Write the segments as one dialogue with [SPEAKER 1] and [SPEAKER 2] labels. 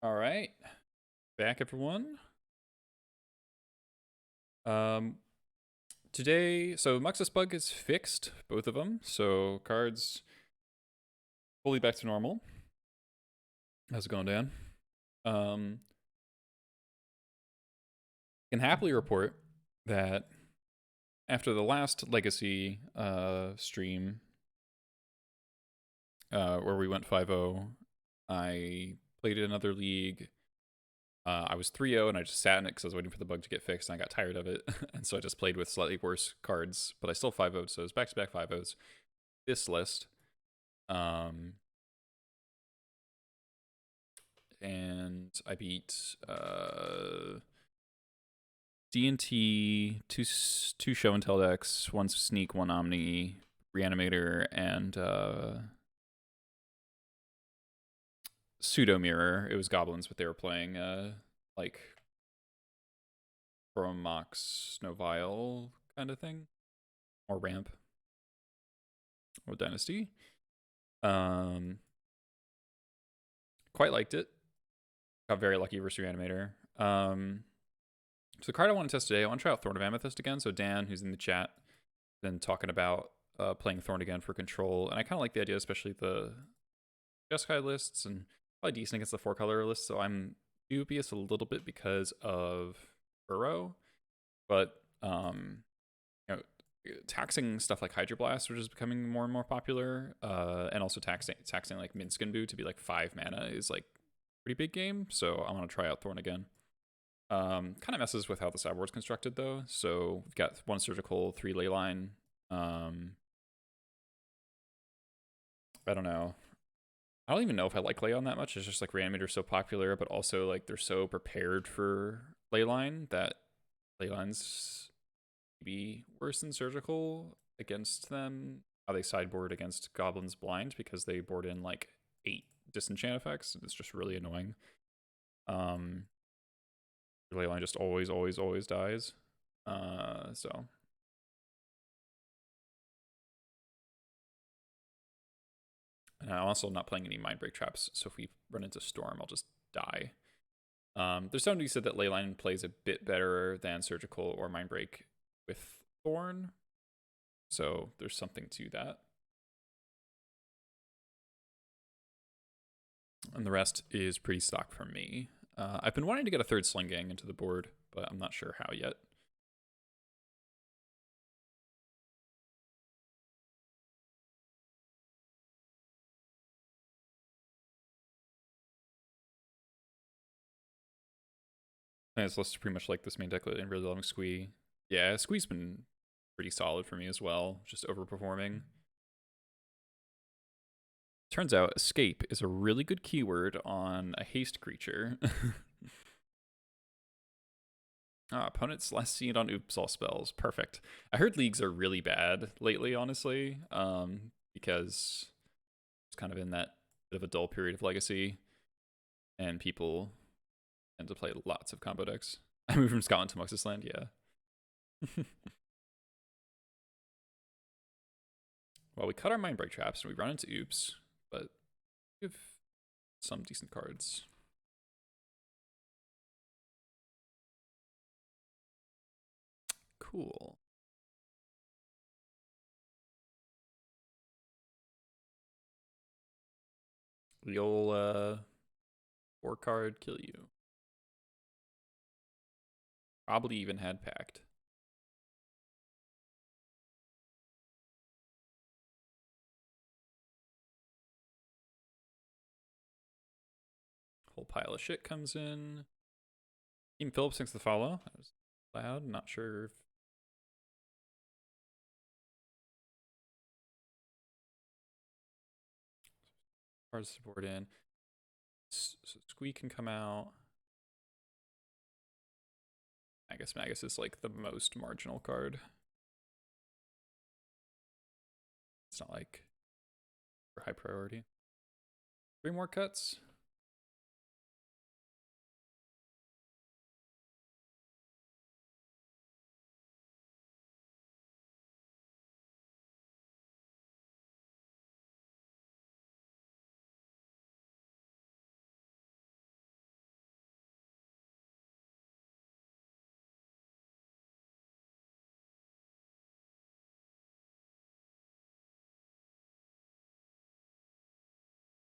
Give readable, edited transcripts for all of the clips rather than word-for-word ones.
[SPEAKER 1] All right, back everyone. Um, Today, so Muxus bug is fixed, both of them. So cards fully back to normal. How's it going, Dan? Um, can happily report that after the last Legacy stream, where we went 5-0, I played in another league. I was 3-0 and I just sat in it because I was waiting for the bug to get fixed and I got tired of it. And so I just played with slightly worse cards, but I still 5-0'd, so it was back-to-back 5-0s. This list. Um, and I beat D&T, two show and tell decks, one sneak, one omni, Reanimator, and pseudo mirror. It was goblins, but they were playing like Mox Novile kind of thing, or ramp, or dynasty. Um, quite liked it. Got very lucky versus Reanimator. So the card I want to test today, I want to try out Thorn of Amethyst again. So Dan, who's in the chat, been talking about playing Thorn again for control, and I kind of like the idea, especially the Jeskai lists, and probably decent against the 4-color list. So I'm dubious a little bit because of Burrow, but you know, taxing stuff like Hydroblast, which is becoming more and more popular, and also taxing like Minskin to be like 5 mana is like pretty big game. So I want to try out Thorn again. Kind of messes with how the sideboard's constructed though. So we've got 1 surgical, 3 leyline. I don't know. I don't even know if I like Leon that much. It's just like Reanimator's so popular, but also like they're so prepared for Leyline that Leyline's maybe worse than surgical against them. How they sideboard against Goblins blind because they board in like 8 disenchant effects. It's just really annoying. Leyline just always dies. So and I'm also not playing any Mindbreak traps, so if we run into Storm, I'll just die. There's somebody who said that Leyline plays a bit better than Surgical or Mindbreak with Thorn, so there's something to that. And the rest is pretty stock for me. I've been wanting to get a 3rd Sling Gang into the board, but I'm not sure how yet. And this list is pretty much like this main deck and really loving Squee. Yeah, Squee's been pretty solid for me as well, just overperforming. Turns out escape is a really good keyword on a haste creature. Opponents last seen on oops all spells. Perfect. I heard leagues are really bad lately, honestly, because it's kind of in that bit of a dull period of Legacy, and people tend to play lots of combo decks. I moved from Scotland to Muxus Land, yeah. Well, we cut our Mindbreak traps and we run into oops, but we have some decent cards. Cool. The old 4-card kill you. Probably even had Pact. Whole pile of shit comes in. Team Phillips thinks the follow. That was loud. Not sure if cards to board in. So Squee can come out. I guess Magus is like the most marginal card. It's not like for high priority. 3 more cuts.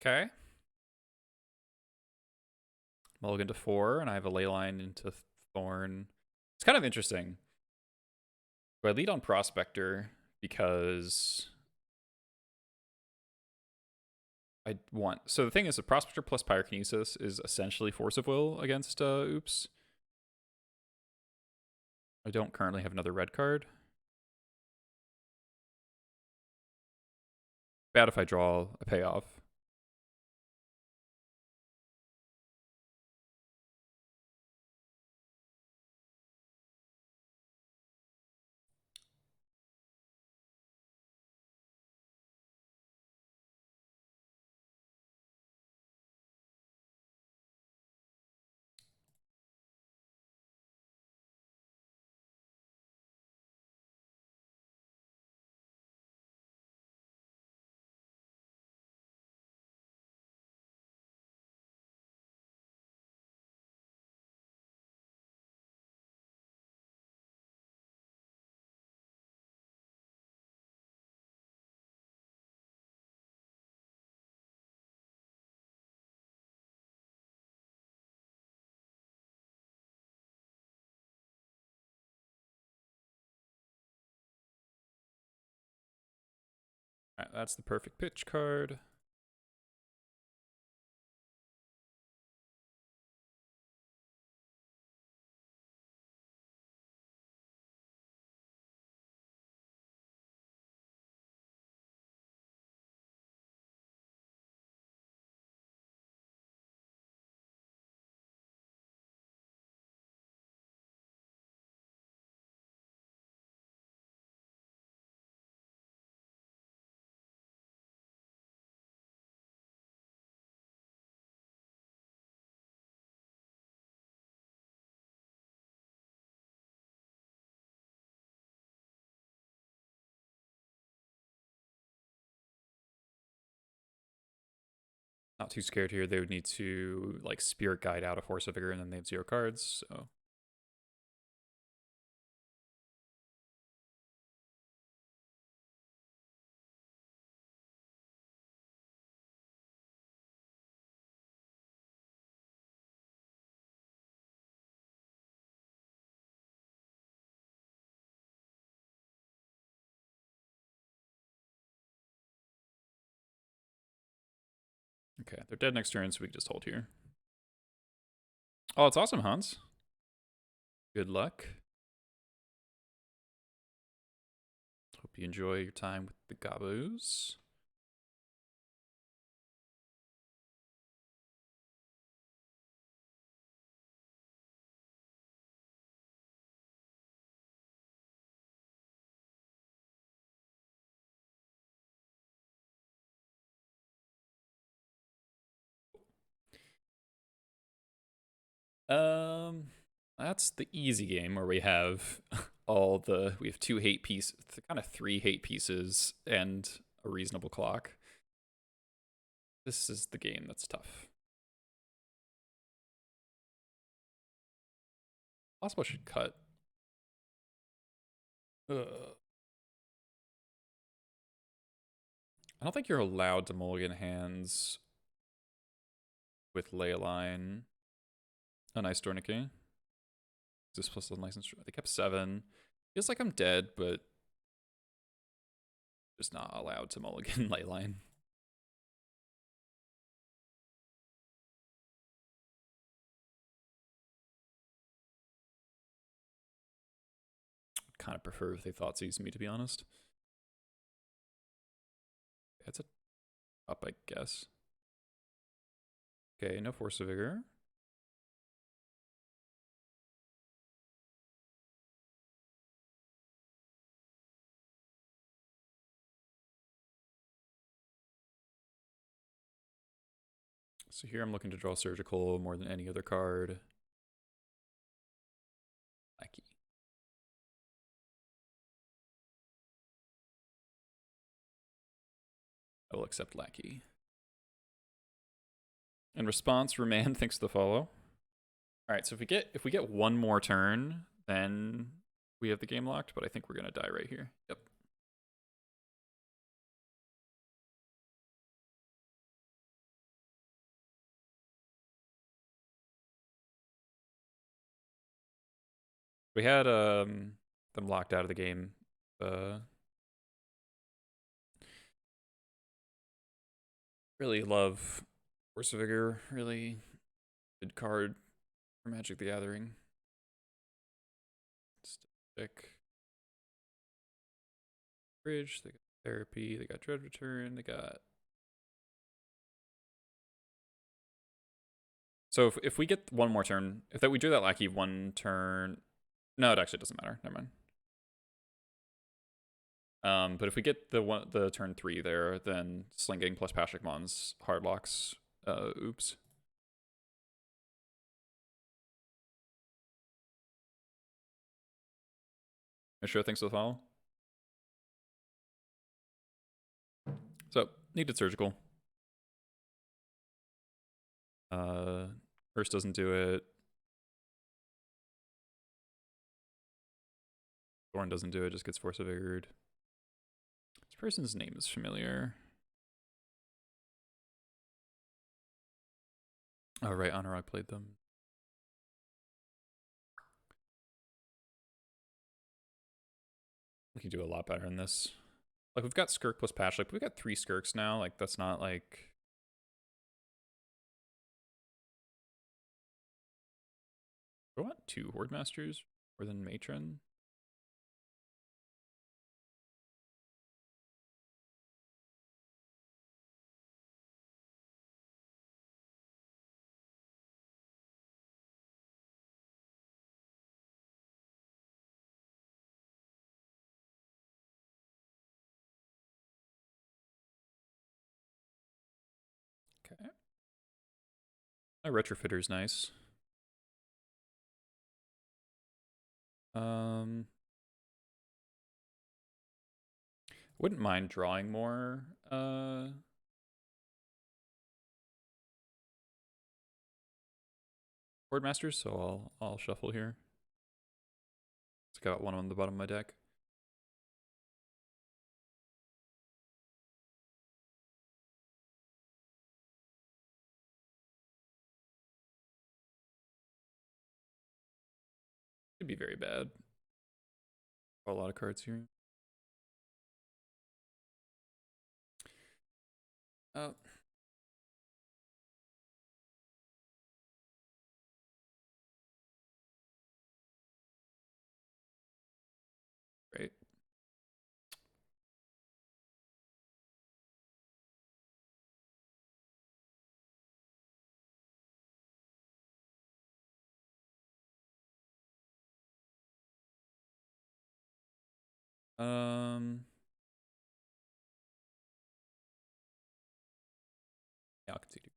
[SPEAKER 1] Okay. Mulligan to 4, and I have a Leyline into Thorn. It's kind of interesting. So I lead on Prospector because I want... So the thing is, the Prospector plus Pyrokinesis is essentially Force of Will against Oops. I don't currently have another red card. Bad if I draw a payoff. All right, that's the perfect pitch card. Not too scared here. They would need to like Spirit Guide out a Force of Vigor, and then they have 0 cards. So okay, they're dead next turn, so we can just hold here. Oh, it's awesome, Hans. Good luck. Hope you enjoy your time with the Gobos. That's the easy game where we have we have 2 hate pieces, kind of 3 hate pieces, and a reasonable clock. This is the game that's tough. Possible I should cut. I don't think you're allowed to mulligan hands with Leyline. A nice tourniquet. This plus a license. They kept 7. Feels like I'm dead, but just not allowed to mulligan Leyline. Kind of prefer if they thought sees me, to be honest. It's a up, I guess. Okay, no Force of Vigor. So here I'm looking to draw Surgical more than any other card. Lackey. I will accept Lackey. In response, Remand thinks the follow. Alright, so if we get one more turn, then we have the game locked, but I think we're gonna die right here. Yep. We had them locked out of the game. Really love Force of Vigor. Really good card for Magic the Gathering. Stick. Bridge. They got Therapy. They got Dread Return. They got. So if we get one more turn, if that we drew that lackey one turn, no, it actually doesn't matter. Never mind. But if we get the turn 3 there, then Slinging plus Pashik Mons hard locks. Oops. Sure, thanks for the follow. So needed surgical. First doesn't do it. Thorn doesn't do it, just gets Force of Vigored. This person's name is familiar. Oh, right, Honorog played them. We can do a lot better in this. Like, we've got Skirk plus Patch. Like, we've got 3 Skirks now. Like, that's not like... I want 2 Horde Masters more than Matron. Okay. My Retrofitter's nice. Wouldn't mind drawing more. Horde Masters, so I'll shuffle here. It's got one on the bottom of my deck. Could be very bad. A lot of cards here. Oh. Great. Yeah, I'll continue.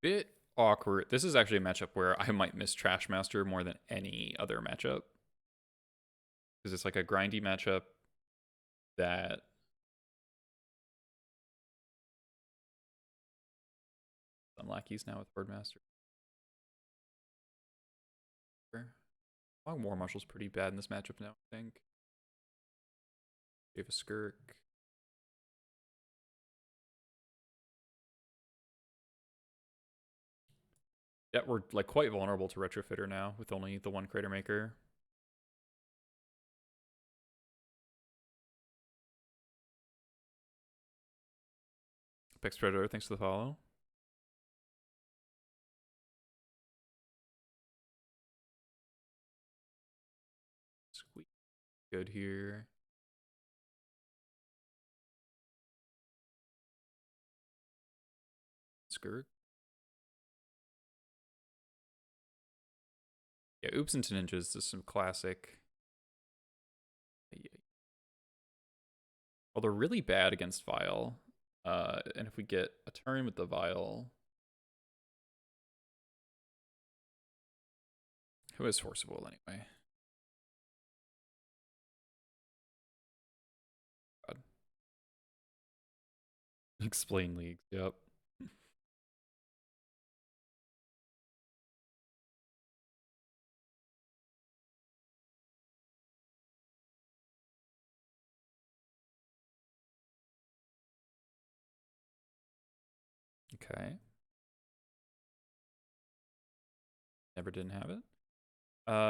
[SPEAKER 1] Bit awkward. This is actually a matchup where I might miss Trash Master more than any other matchup. Because it's like a grindy matchup that Unlackeys now with Horde Master. Long War Marshal's pretty bad in this matchup now, I think. We have a Skirk. Yeah, we're like quite vulnerable to Retrofitter now with only the one Crater Maker. Apex Predator, thanks for the follow. Sweet. Good here. Skirk. Yeah, Oops into Ninjas is some classic. Well, they're really bad against Vile. And if we get a turn with the Vile... Who is Forcible anyway? God. Explain leagues, yep. Okay. Never didn't have it.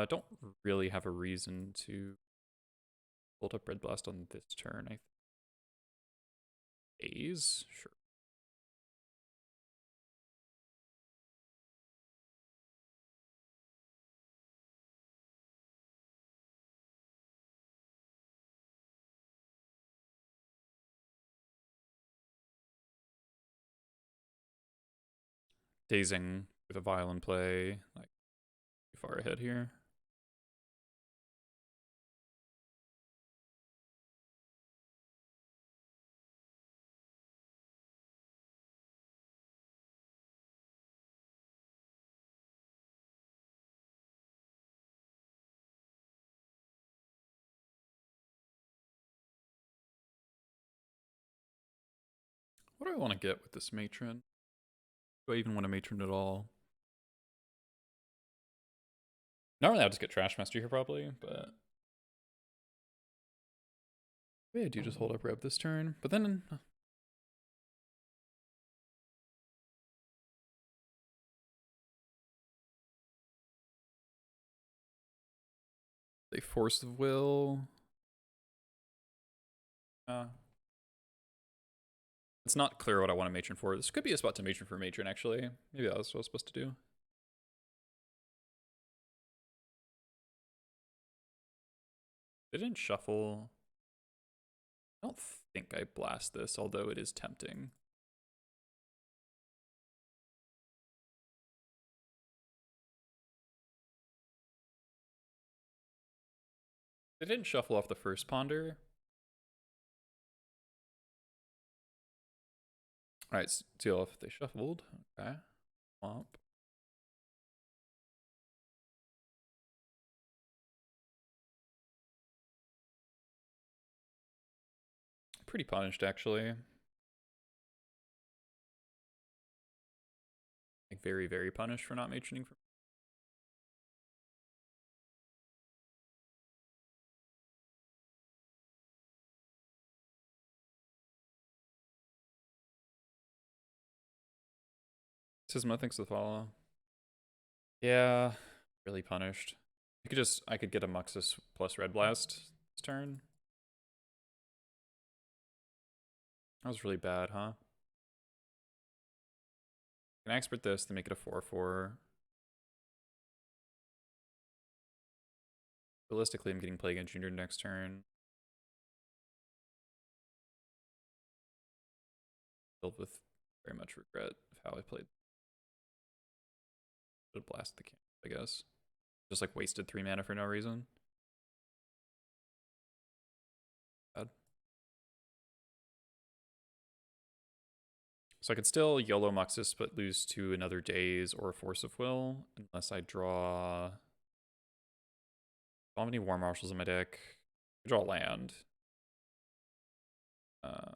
[SPEAKER 1] Don't really have a reason to hold up Red Blast on this turn. I think. A's? Sure. Dazing with a violent play, like too far ahead here. What do I want to get with this matron? Do I even want a matron at all? Normally I'll just get Trash Master here probably, but maybe I do just hold up Reb this turn. But then they Force of Will. It's not clear what I want a matron for. This could be a spot to matron for matron, actually. Maybe that was what I was supposed to do. They didn't shuffle. I don't think I blast this, although it is tempting. They didn't shuffle off the first ponder. Alright, seal off if they shuffled. Okay. Womp. Pretty punished, actually. Like, very, very punished for not matroning. Sisma thinks the follow. Yeah, really punished. I could get a Muxus plus Red Blast this turn. That was really bad, huh? Can I expert this to make it a 4/4? Realistically, I'm getting Plague Junior next turn. Filled with very much regret of how I played. Should have blasted the camp, I guess. Just like wasted 3 mana for no reason. Bad. So I could still YOLO Muxus but lose to another Daze or a Force of Will unless I draw. I don't have any War Marshals in my deck. I draw land. I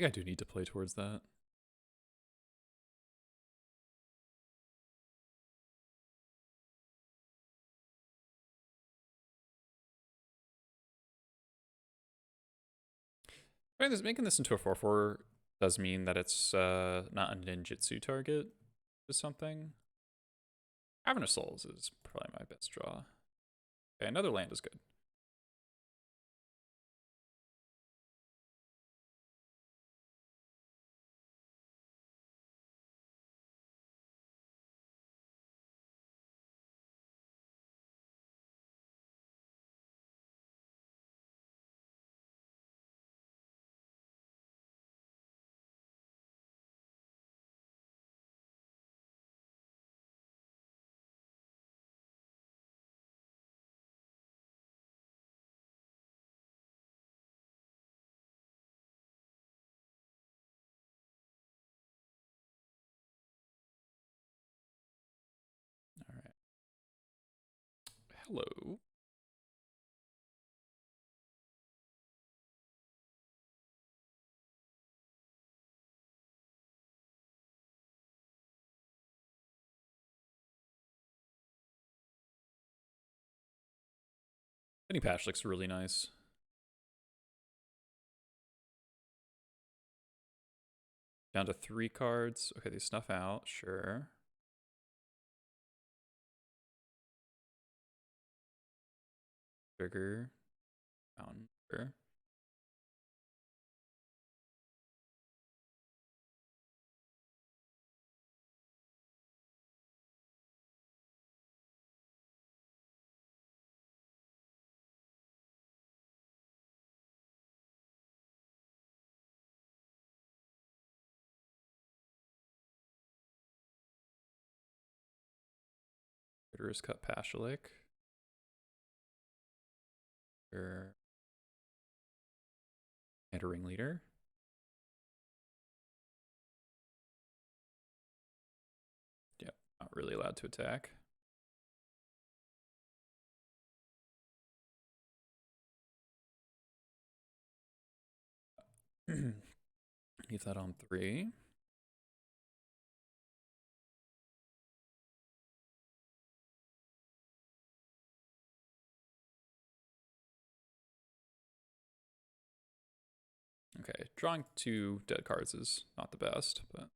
[SPEAKER 1] think I do need to play towards that. Making this into a 4/4 does mean that it's not a ninjutsu target or something. Cavern of Souls is probably my best draw. Okay, another land is good. All right. Hello. Any patch looks really nice. Down to 3 cards. Okay, they snuff out, sure. Trigger. Fountain, sure. Critters cut Pashalik. Sure. And a ringleader. Yep, not really allowed to attack. Leave that on 3. Okay, drawing 2 dead cards is not the best, but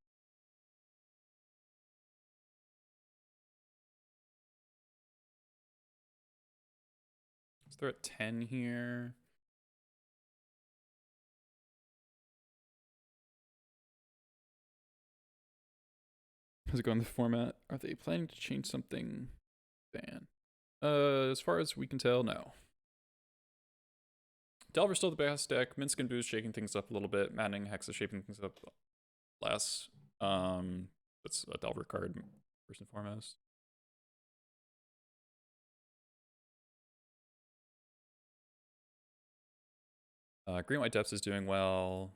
[SPEAKER 1] so they're at 10 here. How's it going in the format? Are they planning to change something? Ban. As far as we can tell, no. Delver's still the best deck. Minsk and Boost shaking things up a little bit. Maddening Hex is shaping things up less. It's a Delver card, first and foremost. Green White Depths is doing well.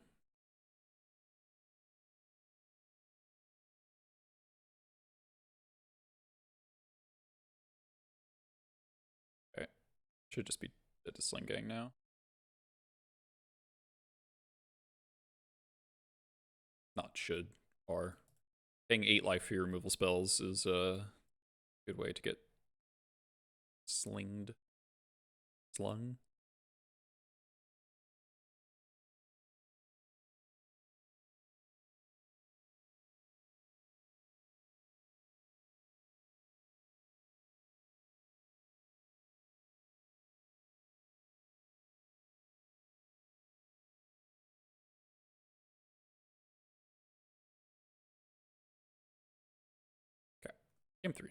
[SPEAKER 1] Okay. Should just be the Sling Gang now. Not should, or paying 8 life for your removal spells is a good way to get slung. Okay, game 3.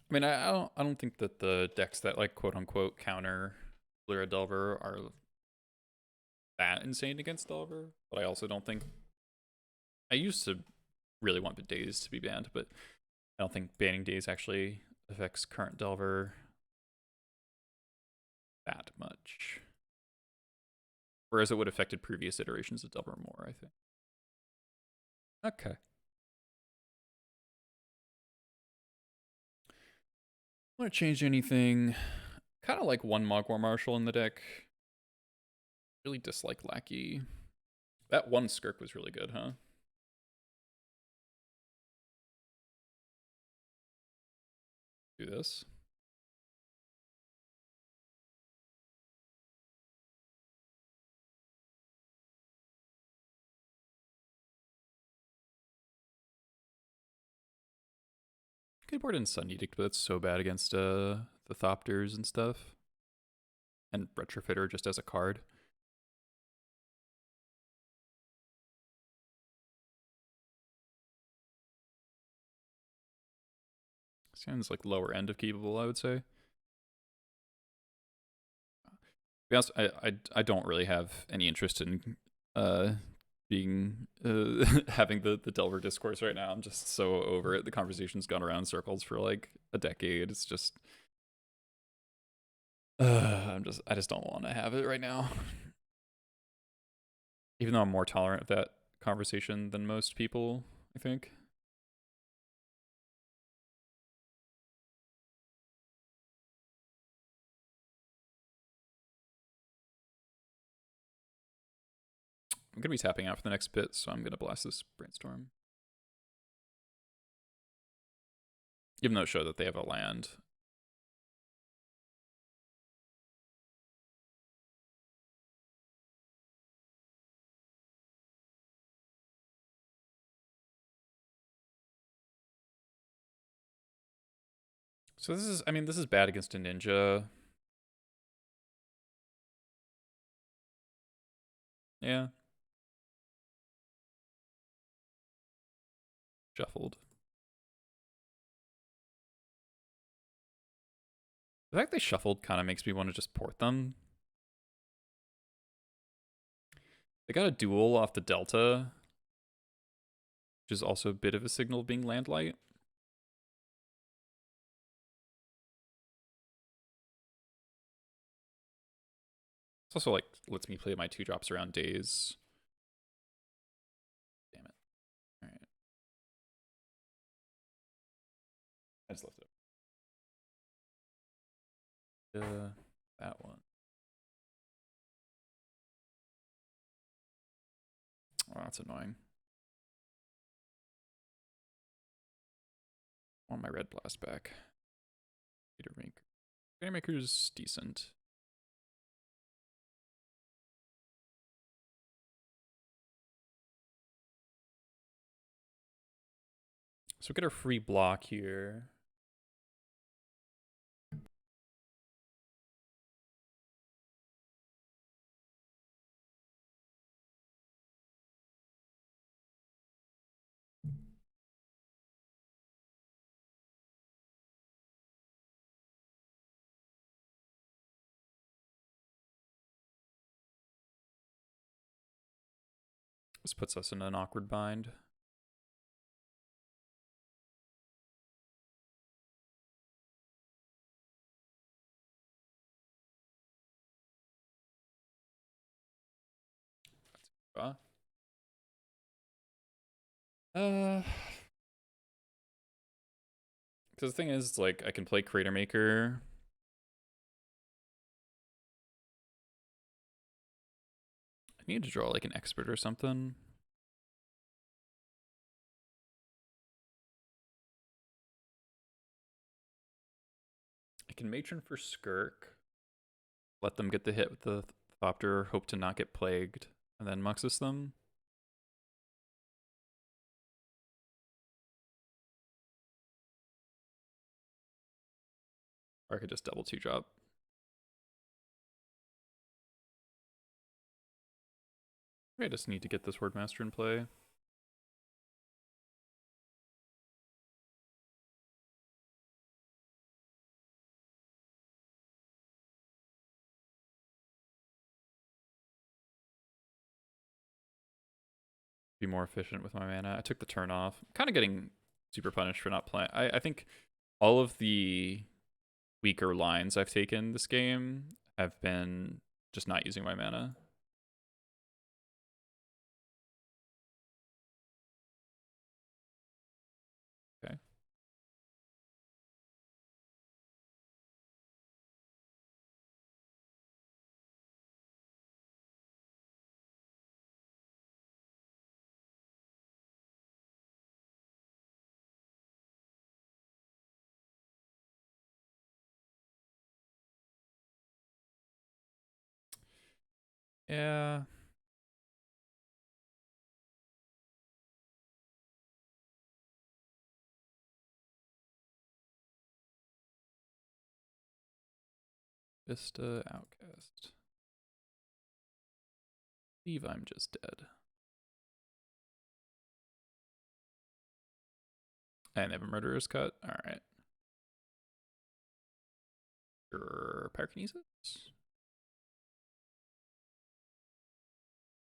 [SPEAKER 1] I mean, I don't think that the decks that like quote unquote counter Lyra Delver are that insane against Delver, but I also don't think I used to really want Daze to be banned, but I don't think banning Daze actually affects current Delver that much. Whereas it would have affected previous iterations of Delver more, I think. Okay. Want to change anything? Kind of like one Mogwar Marshal in the deck. Really dislike Lackey. That one Skirk was really good, huh? Do this. Could board in Sun Edict, but that's so bad against the Thopters and stuff. And Retrofitter just as a card. Sounds like lower end of keepable, I would say. To be honest, I don't really have any interest in being having the Delver discourse right now. I'm just so over it. The conversation's gone around in circles for like a decade. It's just I just don't want to have it right now. Even though I'm more tolerant of that conversation than most people, I think. I'm gonna be tapping out for the next bit, so I'm gonna blast this Brainstorm. Even though it showed that they have a land, So this is, I mean, this is bad against a ninja. Yeah. Shuffled. The fact they shuffled kind of makes me want to just port them. They got a duel off the Delta, which is also a bit of a signal of being landlight. It's also like lets me play my 2-drops around days. Damn it. All right. I just left it. That one. Oh, that's annoying. I want my red blast back. Reanimator's decent. So we get our free block here. This puts us in an awkward bind. Because the thing is, like, I can play Creator Maker. I need to draw like an expert or something. I can Matron for Skirk. Let them get the hit with the Thopter, hope to not get plagued, and then Muxus them. Or I could just double 2-drop. I just need to get this Wordmaster in play. Be more efficient with my mana. I took the turn off. I'm kind of getting super punished for not playing. I think all of the weaker lines I've taken this game have been just not using my mana. Okay. Yeah. Vista Outcast. Believe I'm just dead. And they have a murderer's cut. All right. Your pyrokinesis.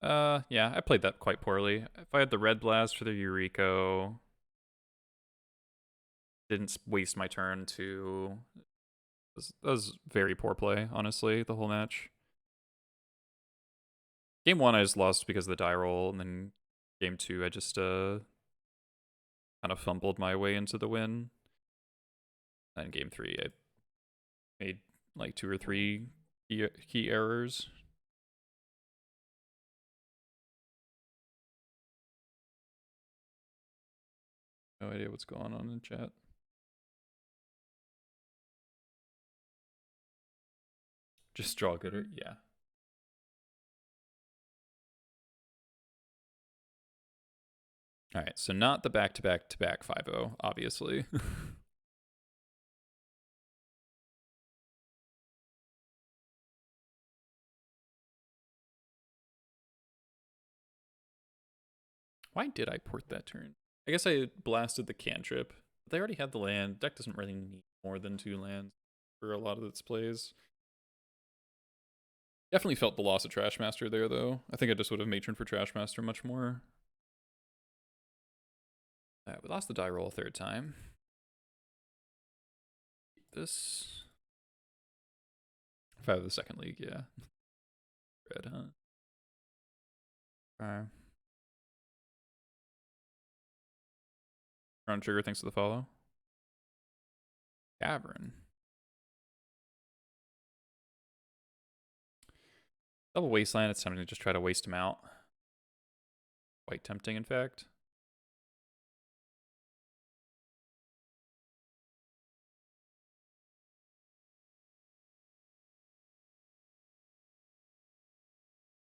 [SPEAKER 1] Yeah, I played that quite poorly. If I had the red blast for the Eureka, didn't waste my turn to. That was very poor play, honestly, the whole match. Game 1, I just lost because of the die roll, and then game 2, I just kind of fumbled my way into the win. And game 3, I made like 2 or 3 key errors. No idea what's going on in chat. Just draw gooder, yeah. All right, so not the back-to-back-to-back 5-0, obviously. Why did I port that turn? I guess I blasted the cantrip. But they already had the land. Deck doesn't really need more than 2 lands for a lot of its plays. Definitely felt the loss of Trashmaster there, though. I think I just would have matroned for Trashmaster much more. We lost the die roll a 3rd time. This. If I have the 2nd league, yeah. Red, huh? Alright. Run trigger, thanks for the follow. Cavern. Double Wasteland, it's time to just try to waste him out. Quite tempting, in fact.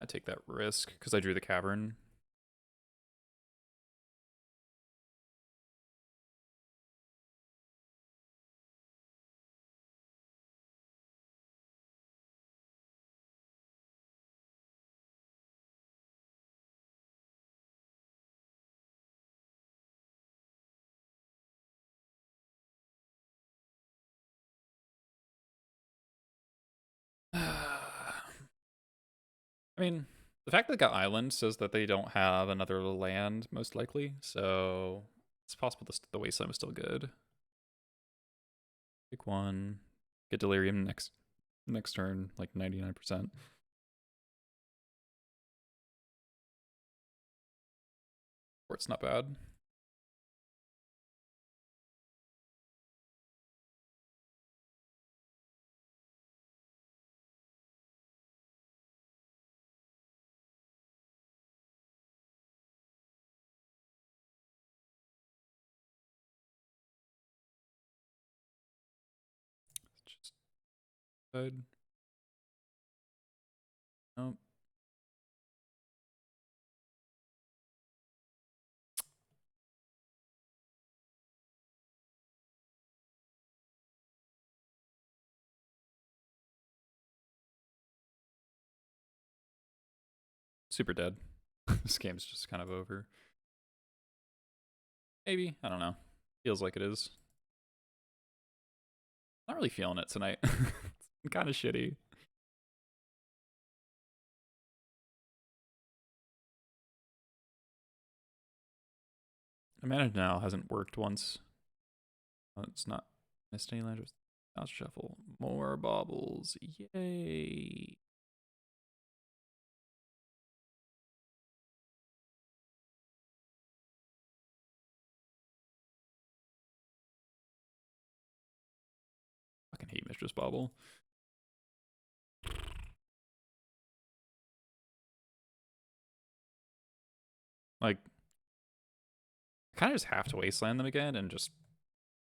[SPEAKER 1] I take that risk because I drew the Cavern. I mean, the fact that they got Island says that they don't have another land, most likely. So it's possible the Wasteland was still good. Pick 1. Get Delirium next turn, like 99%. Or it's not bad. Just good. Nope. Super dead. This game's just kind of over. Maybe. I don't know. Feels like it is. Not really feeling it tonight. It's kind of shitty. The mana now hasn't worked once. Oh, it's not missed any land. I'll shuffle. More baubles. Yay. Fucking hate Mistress Bauble. Like, I kind of just have to wasteland them again and just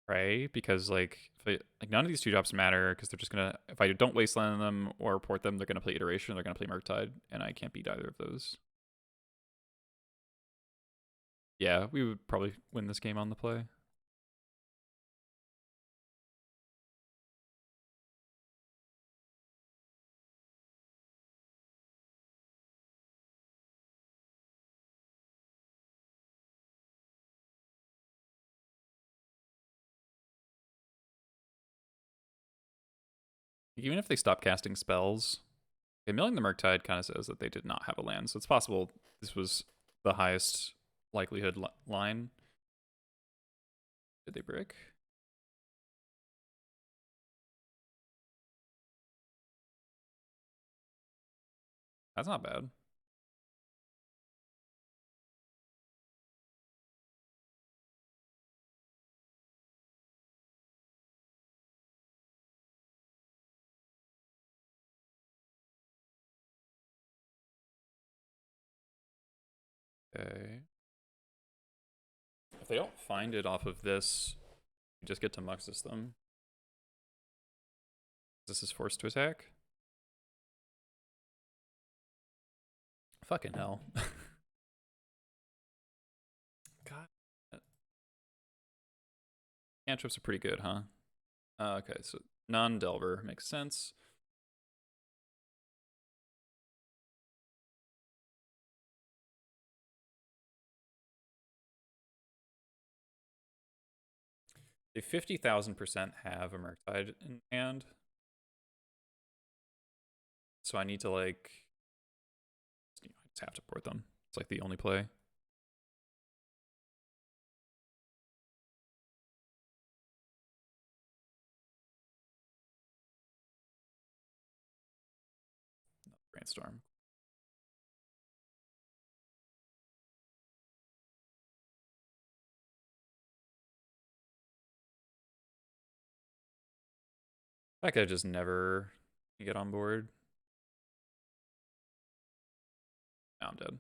[SPEAKER 1] pray because like none of these 2-drops matter because they're just gonna, if I don't wasteland them or port them, they're gonna play Iteration, they're gonna play Murktide, and I can't beat either of those. Yeah, we would probably win this game on the play. Even if they stop casting spells, milling the Murktide kind of says that they did not have a land, so it's possible this was the highest likelihood line. Did they brick? That's not bad. Okay. If they don't find it off of this, you just get to Muxus them. This is forced to attack. Fucking hell. God. Cantrips are pretty good, huh? Okay, so non-Delver makes sense. They 50,000% have a Murktide in hand. So I need to, like, I just have to board them. It's like the only play. Brainstorm. That guy just never get on board. Now I'm dead.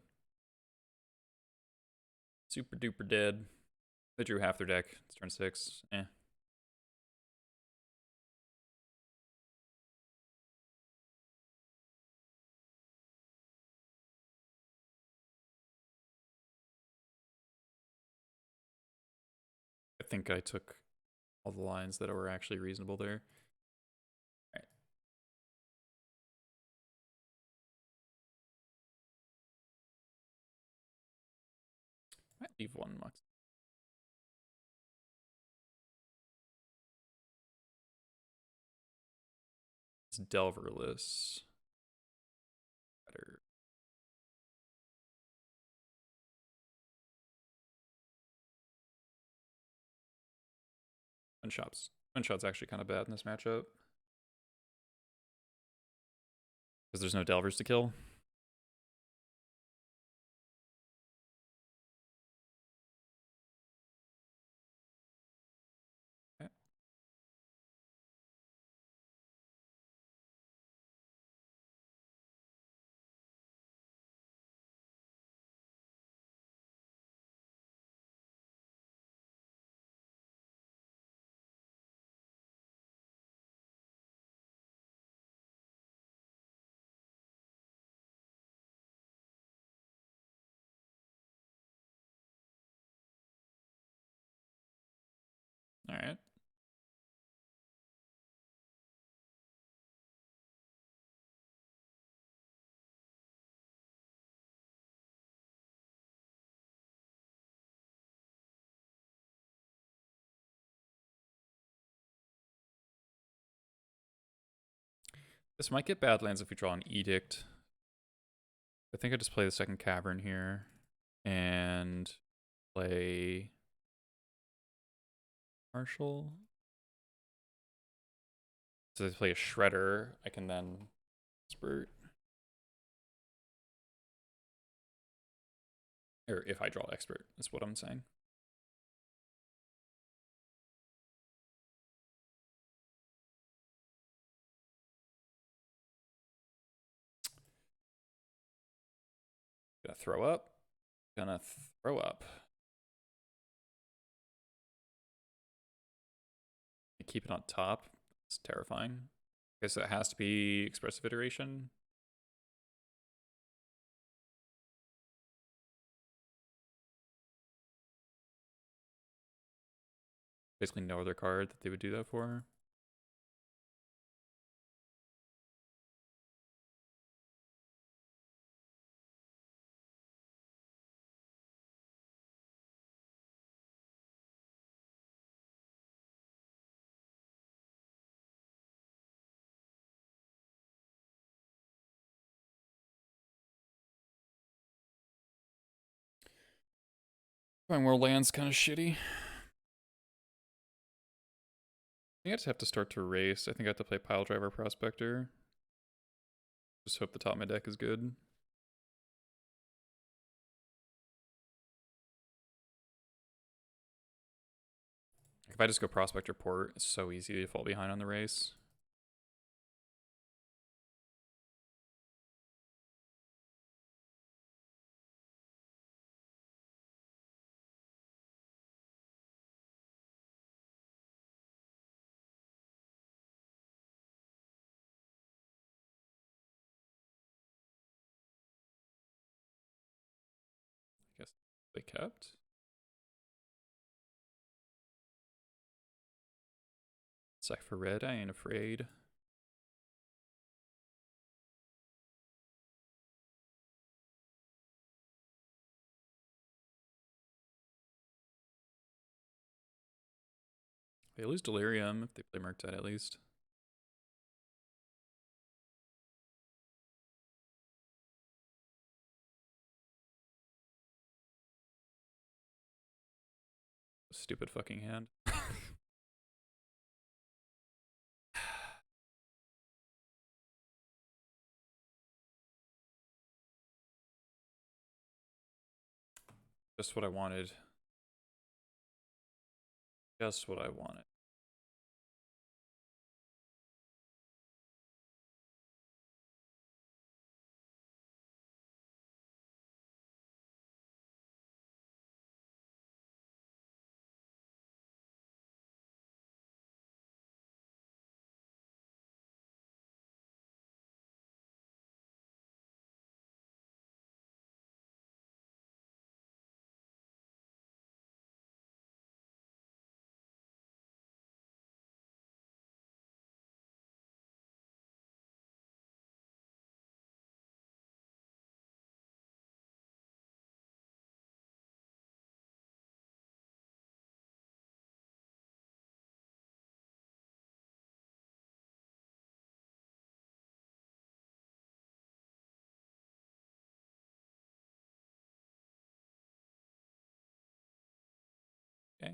[SPEAKER 1] Super duper dead. They drew half their deck. It's turn 6. Eh. I think I took all the lines that were actually reasonable there. All right. Might leave one Mux. It's Delverless. Better. One shot's actually kind of bad in this matchup. Because there's no Delvers to kill. Okay. All right. This might get Badlands if we draw an Edict. I think I just play the second Cavern here and play Marshall. So if I play a Shredder, I can then Spurt. Or if I draw Expert, is what I'm saying. Gonna throw up. Gonna throw up. Keep it on top. It's terrifying. I guess it has to be Expressive Iteration. Basically no other card that they would do that for. Find World Land's kind of shitty. I think I just have to start to race. I think I have to play Pile Driver Prospector. Just hope the top of my deck is good. If I just go Prospector Port, it's so easy to fall behind on the race. I guess they kept. Sack for red, I ain't afraid. They lose Delirium if they play Murktide at least. Stupid fucking hand. Just what I wanted. Just what I wanted. Okay.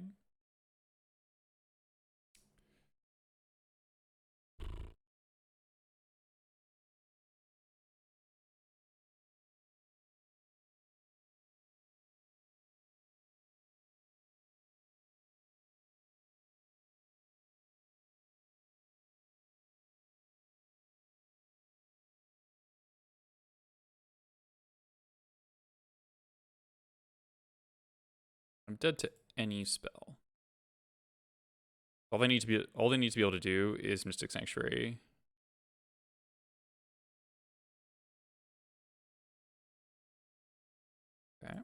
[SPEAKER 1] I'm dead to any spell. All they need to be able to do is Mystic Sanctuary. Okay.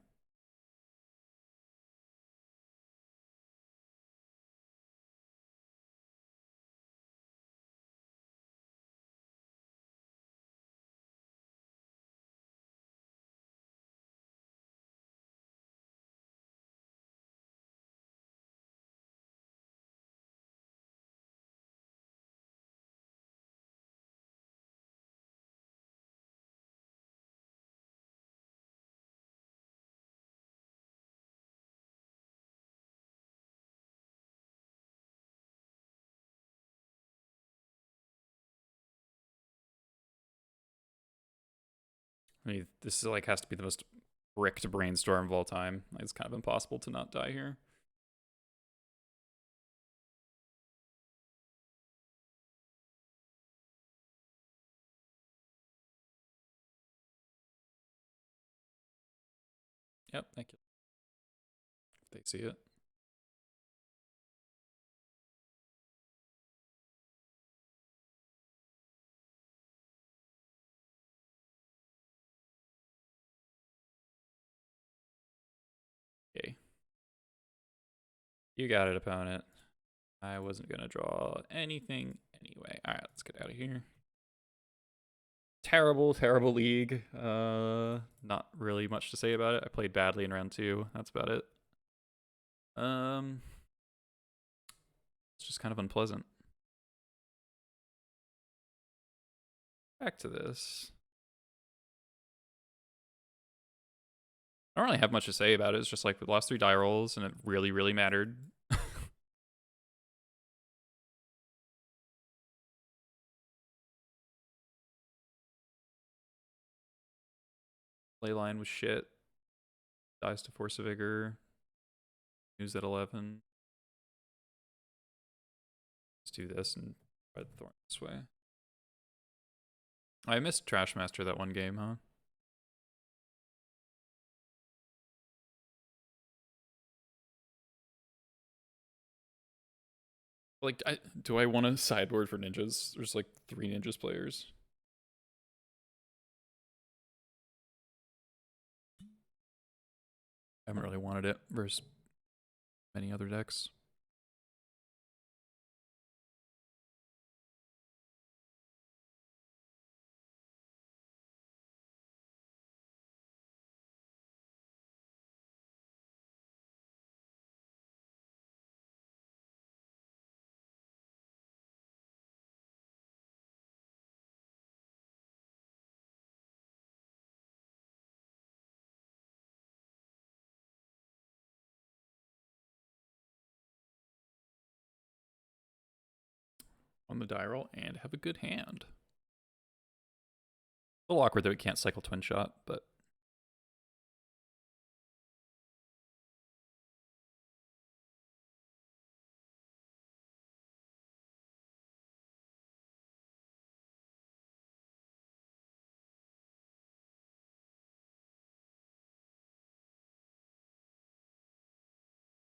[SPEAKER 1] I mean, this is like has to be the most bricked brainstorm of all time. Like, it's kind of impossible to not die here. Yep, thank you. If they see it. Okay. You got it, opponent. I wasn't going to draw anything anyway. All right, let's get out of here. Terrible, terrible league. Not really much to say about it. I played badly in round 2. That's about it. It's just kind of unpleasant. Back to this. I don't really have much to say about it. It's just like we lost 3 die rolls, and it really, really mattered. Leyline was shit. Dies to Force of Vigor. News at 11. Let's do this and try the Thorn this way. I missed Trashmaster that one game, huh? Like, do I want to sideboard for ninjas? There's like 3 ninjas players. I haven't really wanted it versus many other decks. on the die roll and have a good hand. A little awkward that we can't cycle twin shot, but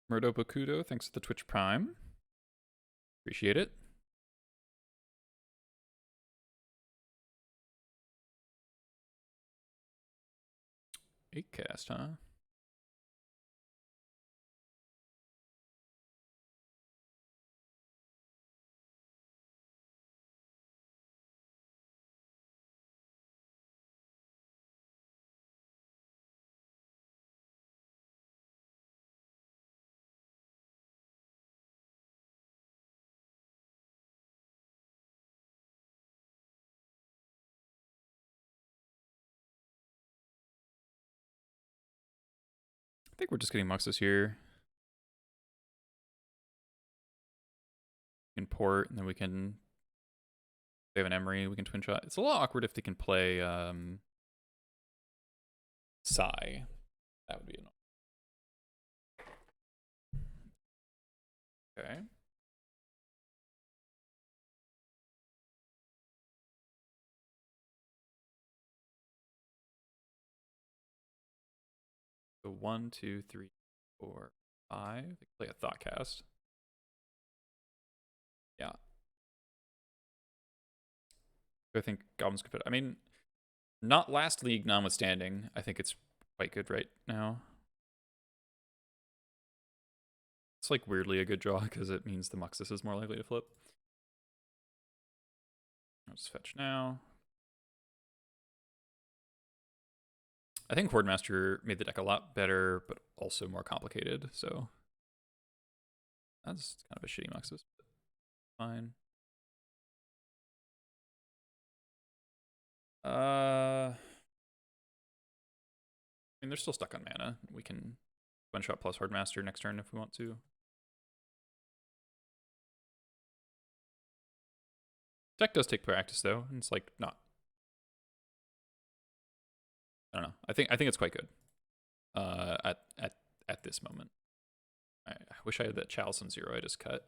[SPEAKER 1] Murdo Bakudo, thanks for the Twitch Prime. Appreciate it. Eight cast, huh? I think we're just getting Muxus here. We can port, and then we can... They have an Emery, we can twin shot. It's a little awkward if they can play Psy. That would be annoying. Okay. So 1, 2, 3, 4, 5. They can play a Thought Cast. Yeah. I think Goblins could put... I mean, not last league notwithstanding, I think it's quite good right now. It's like weirdly a good draw because it means the Muxus is more likely to flip. Let's fetch now. I think Hordemaster made the deck a lot better, but also more complicated, so that's kind of a shitty Muxus, but fine. I mean, they're still stuck on mana. We can one-shot plus Hordemaster next turn if we want to. Deck does take practice though, and it's like not. I don't know. I think it's quite good. At this moment, I wish I had that Chalice on 0. I just cut.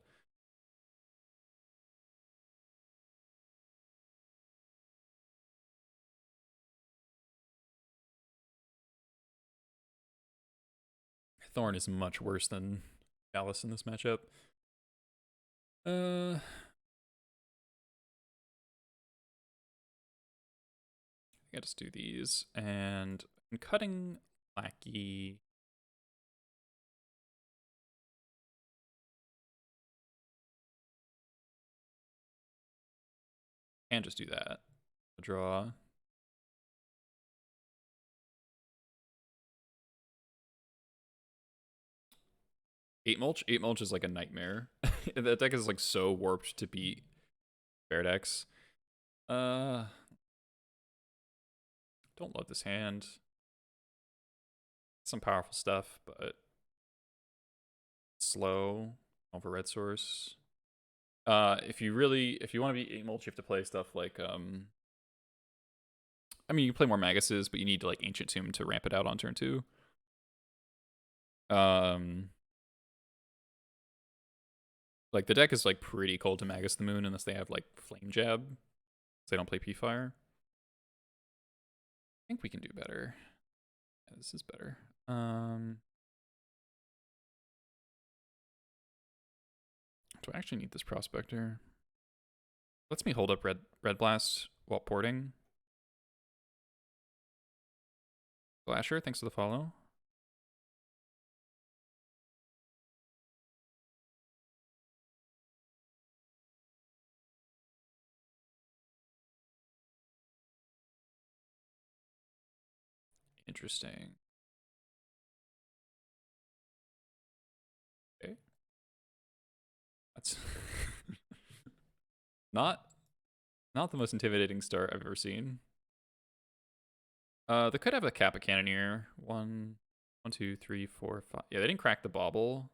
[SPEAKER 1] Thorn is much worse than Chalice in this matchup. I just do these, and I'm cutting Lackey. And just do that. Draw. Eight mulch is like a nightmare. That deck is like so warped to beat bear decks. Don't love this hand. Some powerful stuff, but slow over red source. If you want to be 8 mulch, you have to play stuff like I mean, you play more Maguses, but you need to like Ancient Tomb to ramp it out on turn 2. Like the deck is like pretty cold to Magus the Moon unless they have like Flame Jab. So they don't play P-Fire. I think we can do better. Yeah, this is better. Do I actually need this Prospector? Lets me hold up red Blast while porting. Flasher, thanks for the follow. Interesting. Okay. That's not the most intimidating start I've ever seen. They could have a Kappa Cannoneer. 1, 2, 3, 4, 5. Yeah, they didn't crack the bauble.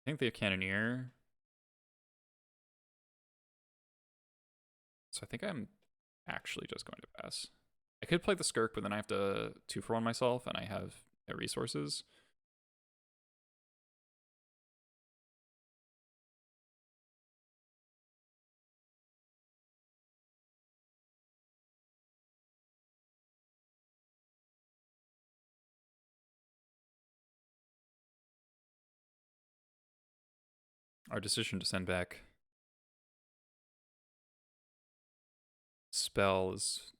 [SPEAKER 1] I think they have Cannoneer. So I think I'm actually just going to pass. I could play the Skirk, but then I have to 2-for-1 myself, and I have no resources. Our decision to send back spell is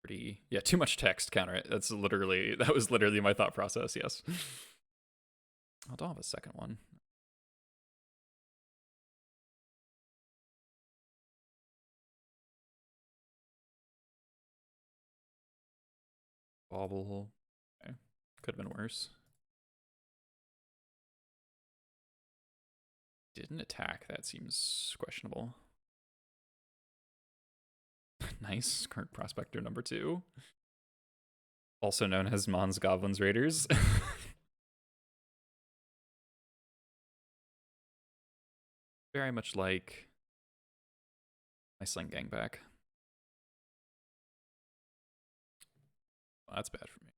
[SPEAKER 1] pretty, yeah, too much text, counter it. That was literally my thought process, yes. I don't have a second one. Bobble. Okay. Could have been worse. Didn't attack. That seems questionable. Nice. Current Prospector number 2. Also known as Mon's Goblins Raiders. Very much like my Sling Gang back. Well, that's bad for me.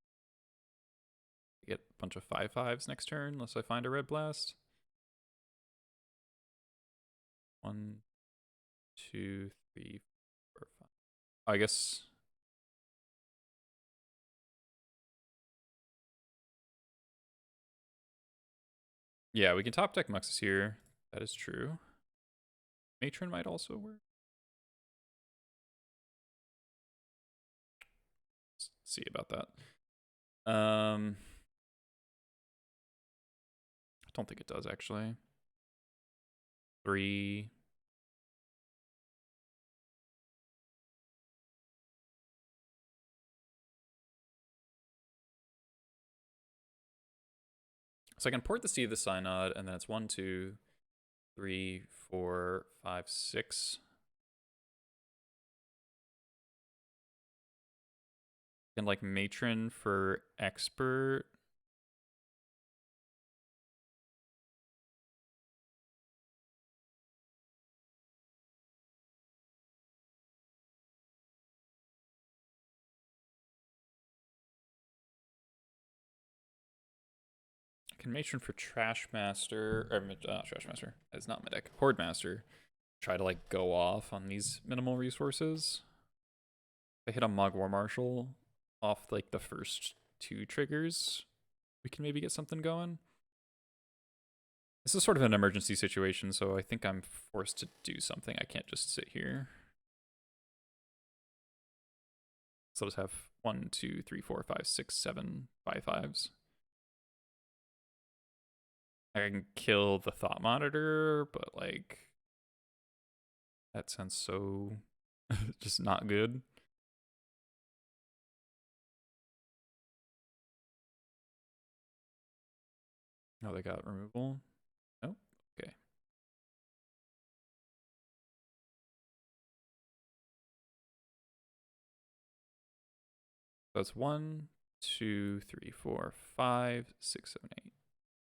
[SPEAKER 1] I get a bunch of 5/5s next turn unless I find a Red Blast. 1, 2, 3, 4, 5. I guess. Yeah, we can top deck Muxus here. That is true. Matron might also work. Let's see about that. I don't think it does actually. 3. So I can port the Sea of the Synod, and then it's 1, 2, 3, 4, 5, 6. And like Matron for Expert. I can Matron for Trash Master, or Trash Master. It's not my deck. Horde Master. Try to like go off on these minimal resources. If I hit a Mog War Marshal off like the first 2 triggers, we can maybe get something going. This is sort of an emergency situation, so I think I'm forced to do something. I can't just sit here. So I'll just have 1, 2, 3, 4, 5, 6, 7 5/5s. I can kill the Thought Monitor, but like that sounds so just not good. Oh, they got removal. Oh, okay. That's 1, 2, 3, 4, 5, 6, 7, 8.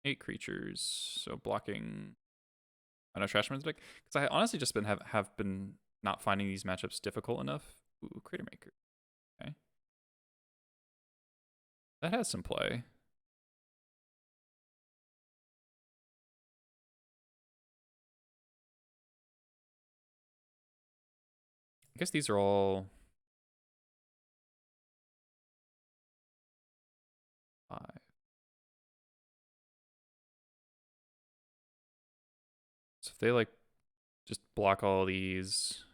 [SPEAKER 1] 8 creatures. So blocking. I know Trashman's deck, because I honestly just have been not finding these matchups difficult enough. Ooh, Crater Maker. Okay. That has some play. I guess these are all 5. So if they like just block all these,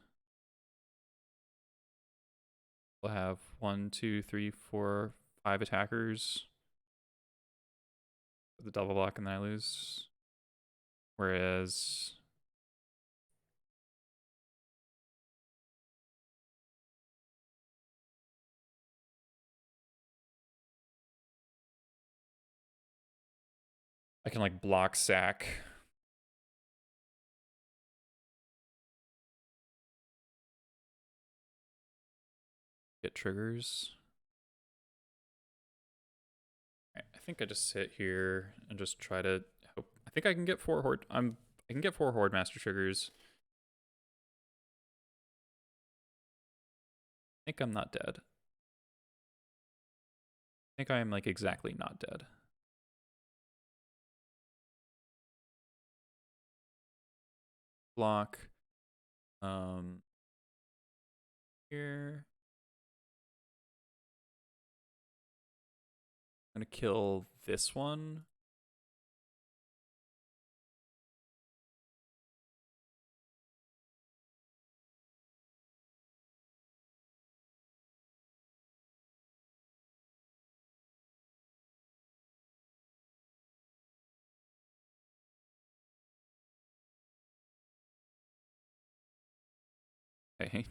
[SPEAKER 1] we'll have 1, 2, 3, 4, 5 attackers. The double block and then I lose. Whereas I can like block sack. Get triggers. Right, I think I just sit here and just try to hope. I think I can get 4 Horde. I can get 4 Horde Master triggers. think I'm not dead. I think I am like exactly not dead. Block. Here. I'm gonna kill this one. Okay.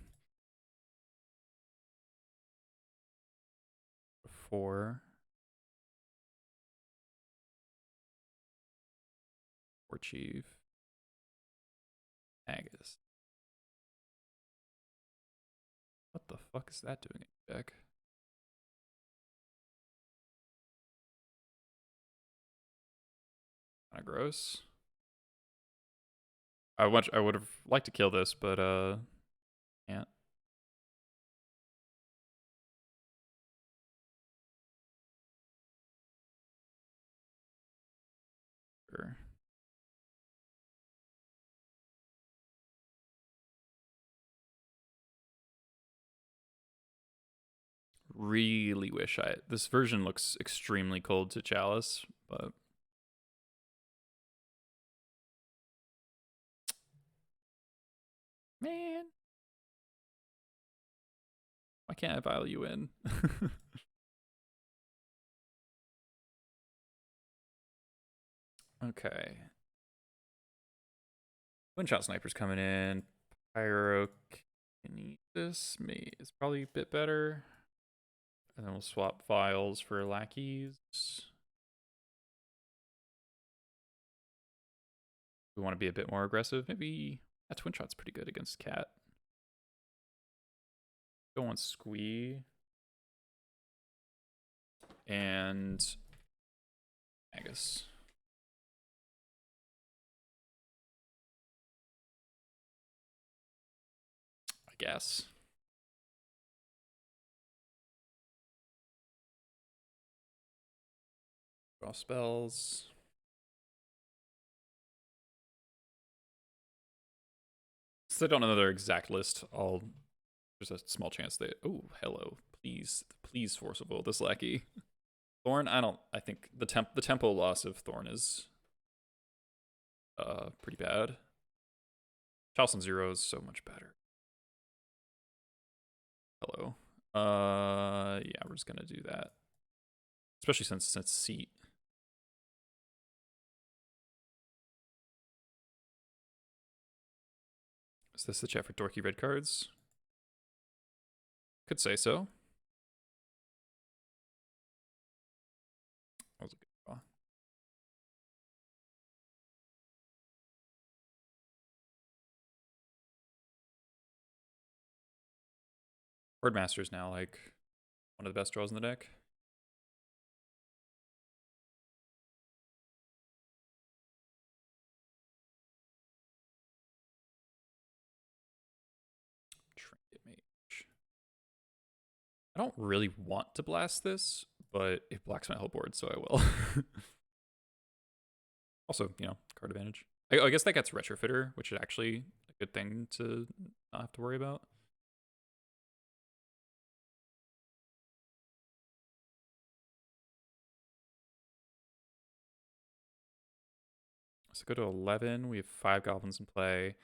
[SPEAKER 1] 4. 4 chief. Agus. What the fuck is that doing in deck? Kinda gross. I would have liked to kill this, but can't. Sure. Really wish this version looks extremely cold to Chalice, but man, why can't I vial you in? Okay. One-shot snipers coming in. Pyrokinesis is probably a bit better. And then we'll swap vials for lackeys. We want to be a bit more aggressive. Maybe that twin shot's pretty good against Cat. Go on Squee. And Agus. I guess. Draw spells. Since I don't know their exact list, there's a small chance they oh, hello. Please force of will this lackey. Thorn, I think the tempo loss of Thorn is pretty bad. Charleston 0 is so much better. Hello. Yeah, we're just gonna do that. Especially since it's seat. Is this the chat for dorky red cards? Could say so. That was a good draw. Wordmaster is now like one of the best draws in the deck. Trinket Mage. I don't really want to blast this, but it blocks my whole board, so I will. Also, you know, card advantage. I guess that gets Retrofitter, which is actually a good thing to not have to worry about. So go to 11. We have 5 goblins in play.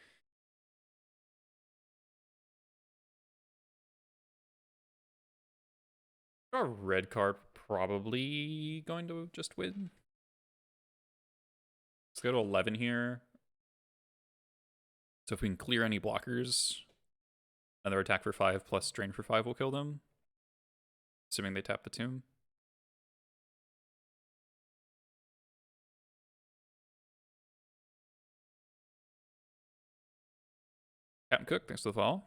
[SPEAKER 1] Our red card probably going to just win. Let's go to 11 here. So if we can clear any blockers, another attack for 5 plus drain for 5 will kill them. Assuming they tap the tomb. Captain Cook, thanks for the follow.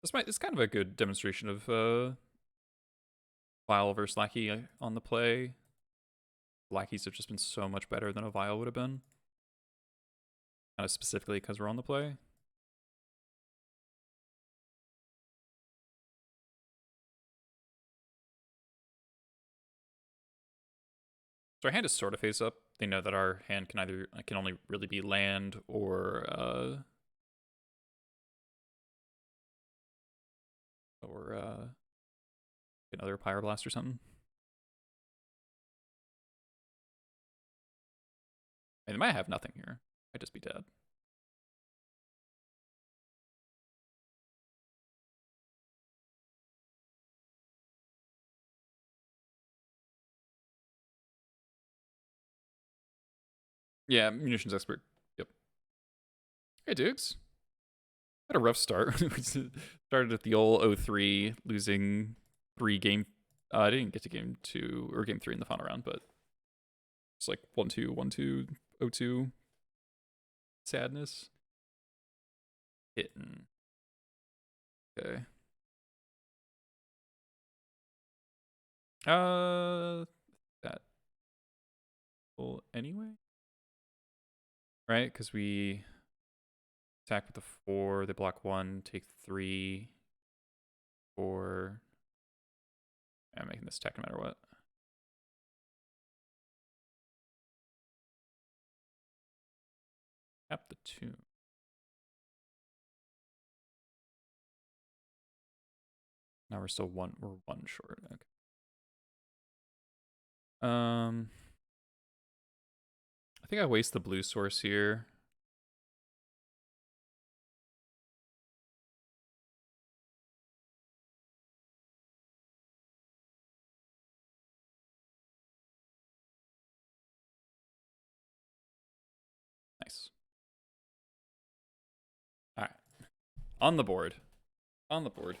[SPEAKER 1] It's kind of a good demonstration of Vial versus Lackey on the play. Lackeys have just been so much better than a Vial would have been. Kind of specifically because we're on the play. So our hand is sort of face up. They know that our hand can only really be land or another Pyroblast or something. And they might have nothing here. I'd just be dead. Yeah, munitions expert. Yep. Hey, Dukes. Had a rough start. We started at the old 0-3, losing 3 game. I didn't get to game 2 or game 3 in the final round, but it's like 1-2, 1-2, 0-2. Sadness. Hitting. Okay. That. Well, anyway. Right? Because we attack with the 4, they block 1, take 3, 4. I'm making this attack no matter what. Tap the 2. Now we're still one short. Okay. I think I waste the blue source here. Nice. All right. On the board. On the board.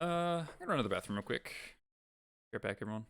[SPEAKER 1] I'm gonna run to the bathroom real quick. Be right back, everyone.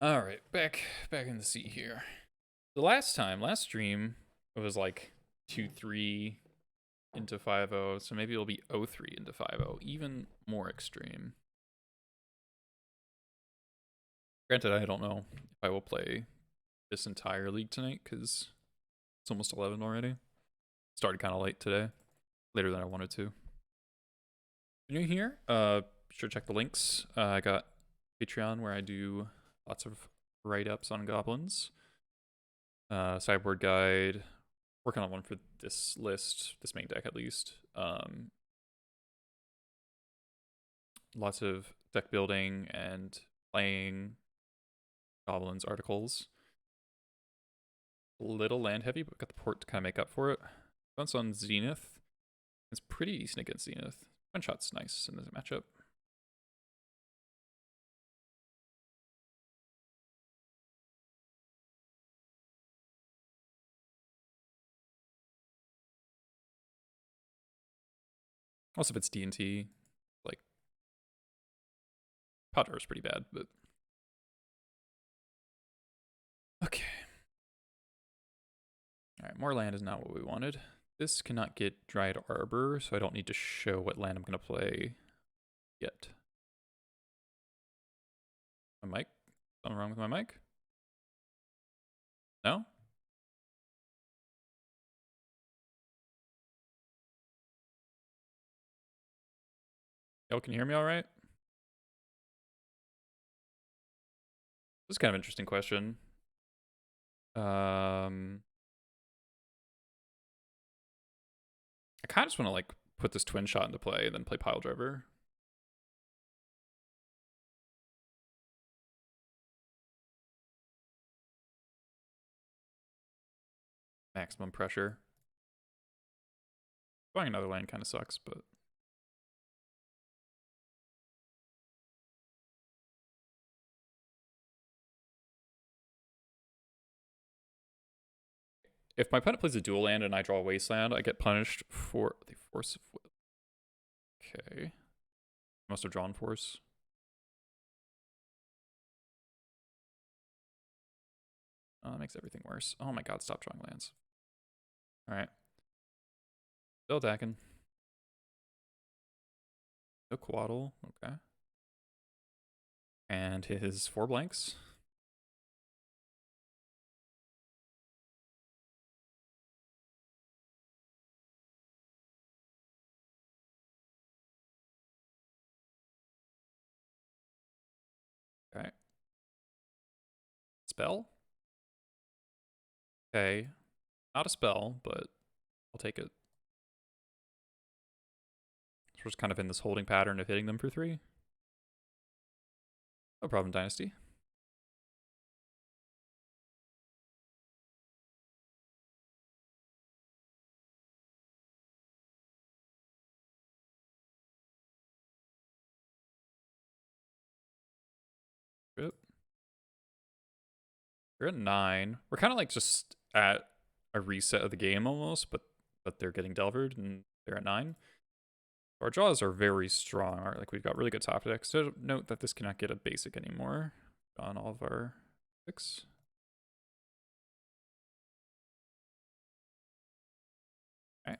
[SPEAKER 1] All right, back in the seat here. The last stream, it was like 2-3 into 5-0, so maybe it'll be 0-3 into 5-0, even more extreme. Granted, I don't know if I will play this entire league tonight because it's almost 11 already. Started kind of late today, later than I wanted to. If you're new here, sure check the links. I got Patreon where I do lots of write-ups on Goblins. Sideboard guide. Working on one for this list, this main deck at least. Lots of deck building and playing Goblins articles. A little land heavy, but got the port to kind of make up for it. Bounce on Zenith. It's pretty decent against Zenith. One shot's nice in this matchup. Also, if it's D&T, like, Potter is pretty bad, but... Okay. Alright, more land is not what we wanted. This cannot get Dryad Arbor, so I don't need to show what land I'm going to play yet. My mic? Something wrong with my mic? No? Y'all can hear me all right? This is kind of an interesting question. I kind of just want to like put this twin shot into play and then play Pile Driver. Maximum pressure. Buying another land kind of sucks, but... If my opponent plays a dual land and I draw a wasteland, I get punished for the Force of Will. Okay. Must have drawn Force. Oh, that makes everything worse. Oh my god, stop drawing lands. Alright. Still attacking. No Quaddle. Okay. And his 4 blanks. Okay. Spell? Okay. Not a spell, but I'll take it. So we're just kind of in this holding pattern of hitting them for 3. No problem, Dynasty. Good. We're at 9. We're kind of like just at a reset of the game almost, but they're getting Delvered and they're at 9. Our draws are very strong. Like we've got really good top decks. So note that this cannot get a basic anymore on all of our 6. Alright.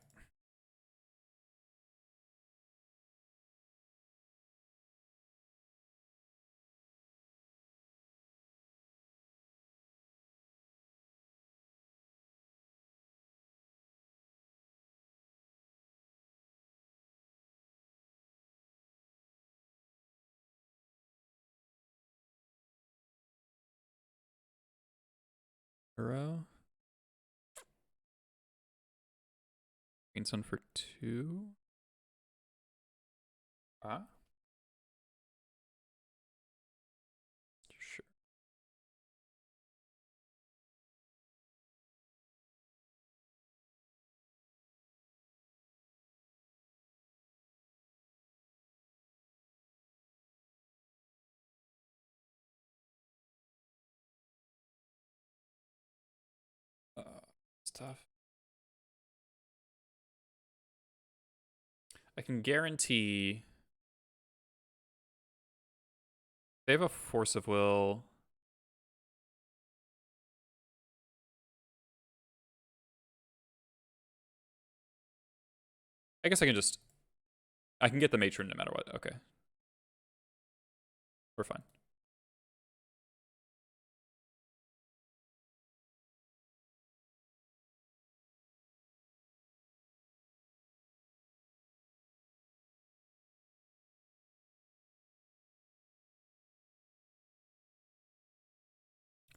[SPEAKER 1] Arrow. Green Sun for 2. Ah. Sure. It's tough. I can guarantee they have a Force of Will. I guess I can get the Matron no matter what. Okay. We're fine.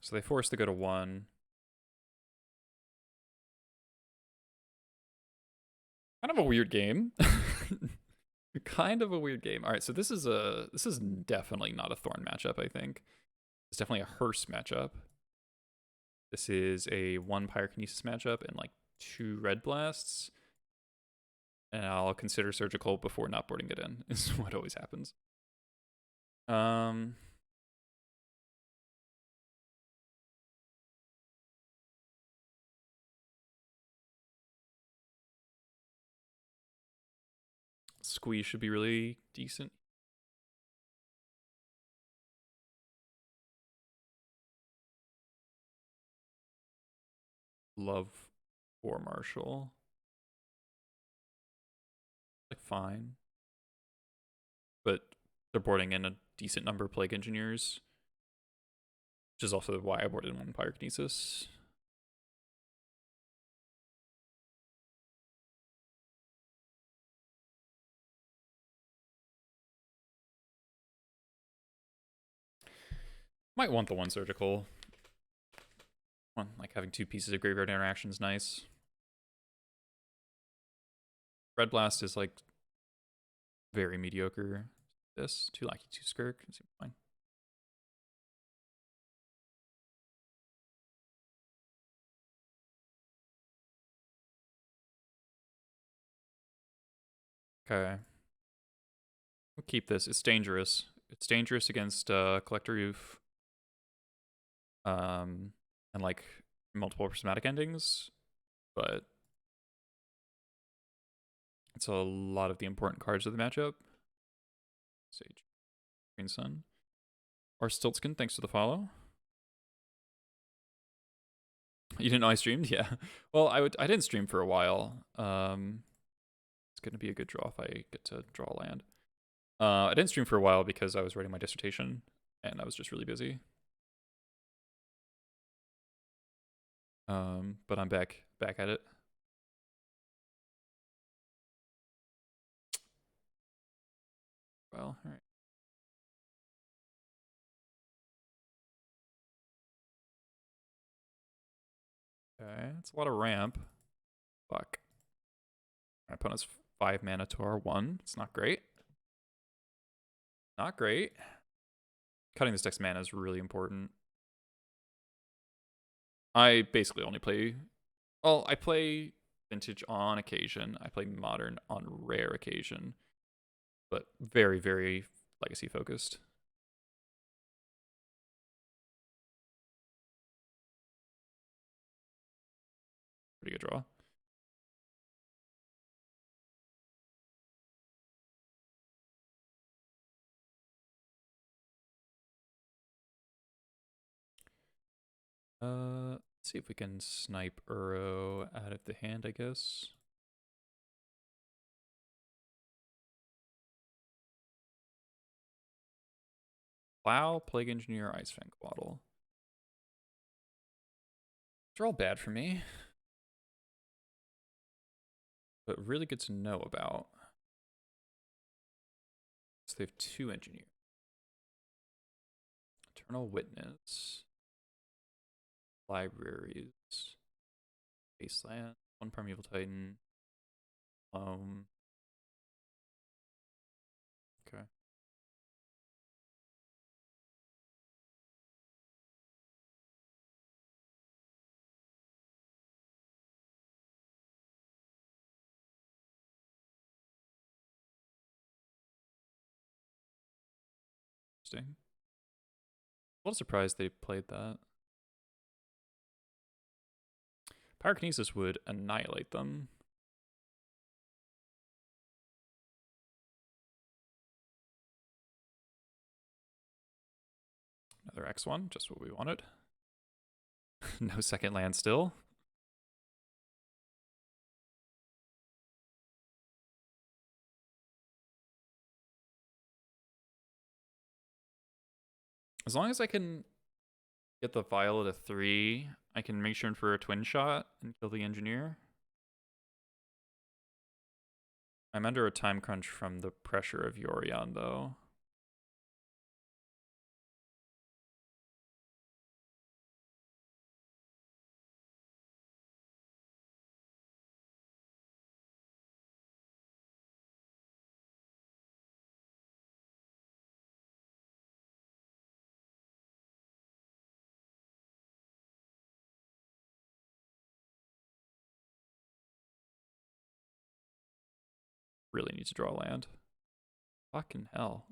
[SPEAKER 1] So they force to go to 1. Kind of a weird game. Kind of a weird game. All right, so this is definitely not a Thorn matchup, I think. It's definitely a Hearse matchup. This is a 1 Pyrokinesis matchup and like 2 Red Blasts. And I'll consider Surgical before not boarding it in, is what always happens. Squeeze should be really decent. Love for Marshall. Like, fine. But they're boarding in a decent number of Plague Engineers, which is also why I boarded in 1 Pyrokinesis. Might want the 1 Surgical. One, like having 2 pieces of graveyard interaction is nice. Red Blast is like very mediocre. This 2 Lackey, 2 Skirk seems fine. Okay, we'll keep this. It's dangerous. It's dangerous against Collector Roof. And like multiple prismatic endings, but it's a lot of the important cards of the matchup. Sage, Green Sun, or Stiltskin. Thanks for the follow. You didn't know I streamed? Yeah. Well, I didn't stream for a while. It's gonna be a good draw if I get to draw land. I didn't stream for a while because I was writing my dissertation and I was just really busy. But I'm back at it. Well, all right. Okay, it's a lot of ramp. Fuck. My opponent's 5 mana to our 1. It's not great. Not great. Cutting this deck's mana is really important. I basically only play... Well, I play Vintage on occasion. I play Modern on rare occasion. But very, very Legacy focused. Pretty good draw. Let's see if we can snipe Uro out of the hand, I guess. Plow, Plague Engineer, Ice Fang Waddle. They're all bad for me. But really good to know about. So they have 2 Engineers. Eternal Witness. Libraries. Baseland. 1 Primeval Titan. Okay. Interesting. A little surprised they played that. Pyrokinesis would annihilate them. Another X1, just what we wanted. No second land still. As long as I can get the Violet to 3, I can make sure for a twin shot and kill the Engineer. I'm under a time crunch from the pressure of Yorion, though. Really need to draw land. Fucking hell.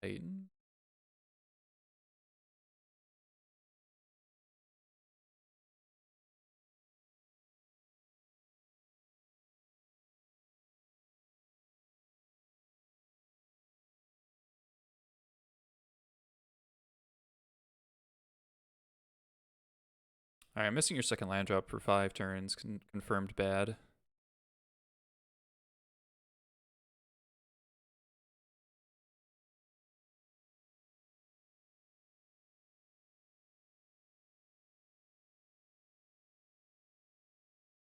[SPEAKER 1] Titan. Alright, I'm missing your second land drop for 5 turns. Confirmed bad.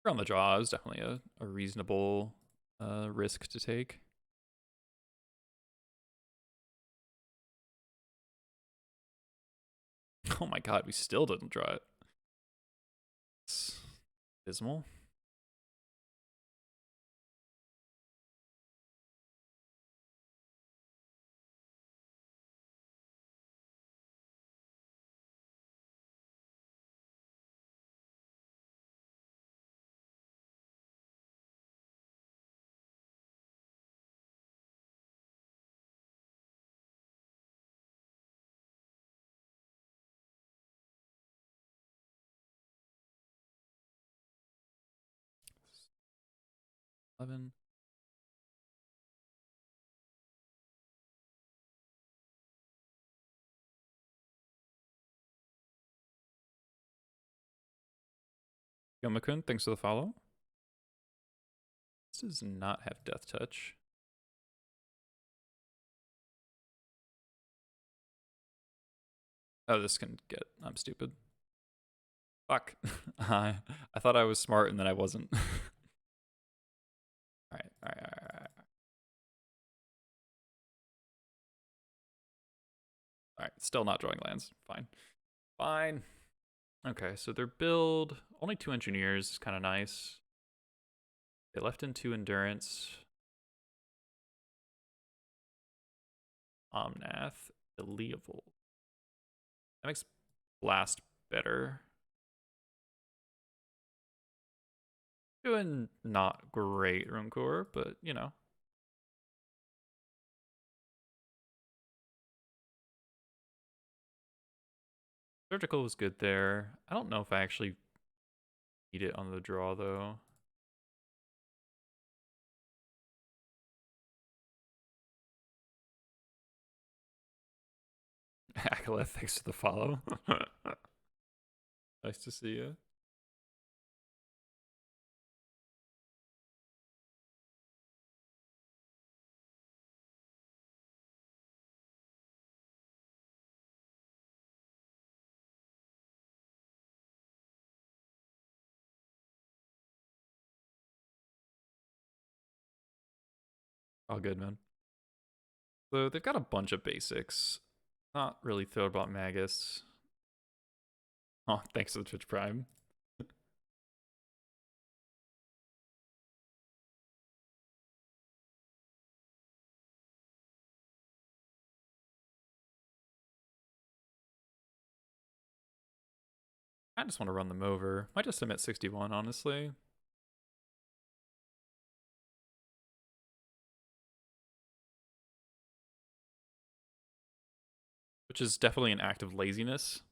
[SPEAKER 1] On the draw is definitely a reasonable risk to take. Oh my god, we still didn't draw it. It's dismal. Eleven. Yomakun, thanks for the follow. This does not have Death Touch. Oh, this can get... I'm stupid. Fuck. I thought I was smart and then I wasn't. Alright. Alright, still not drawing lands. Fine. Okay, so their build, only 2 engineers is kind of nice. They left in 2 endurance. Omnath, Eliaval. That makes Blast better. Doing not great room core, but you know. Surgical was good there. I don't know if I actually need it on the draw though. Akaleth, thanks for the follow. Nice to see you. All good, man. So they've got a bunch of basics. Not really thrilled about Magus. Oh, thanks to the Twitch Prime. I just want to run them over. Might just submit 61, honestly. Which is definitely an act of laziness.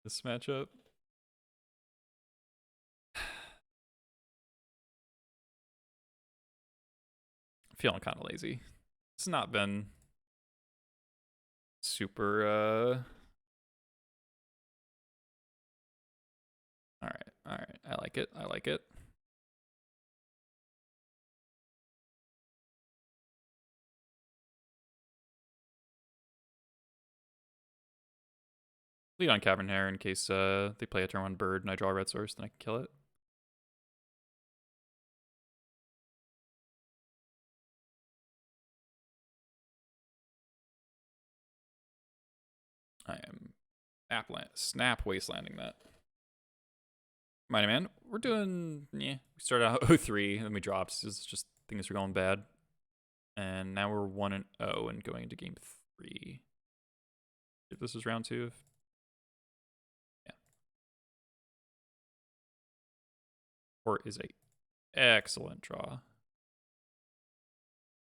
[SPEAKER 1] This matchup. Feeling kind of lazy. It's not been super Alright. I like it. Lead on Cavern Hare in case they play a turn 1 bird and I draw a red source, then I can kill it. I am snap wastelanding that. Mighty Man, we're doing, yeah, we started out 0-3, then we dropped. It's just things are going bad. And now we're 1-0 and going into game 3. If this is round 2. Yeah. 4 is a excellent draw.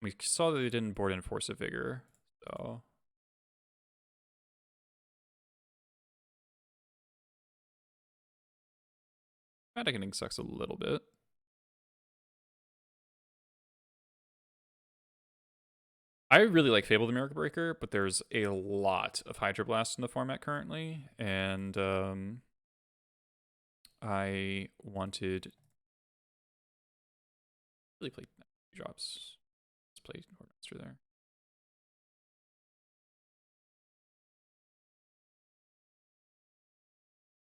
[SPEAKER 1] We saw that they didn't board in Force of Vigor, so. Metagaming sucks a little bit. I really like Fable the Miracle Breaker, but there's a lot of Hydroblast in the format currently, and I wanted really play drops. Let's play Hordemaster there.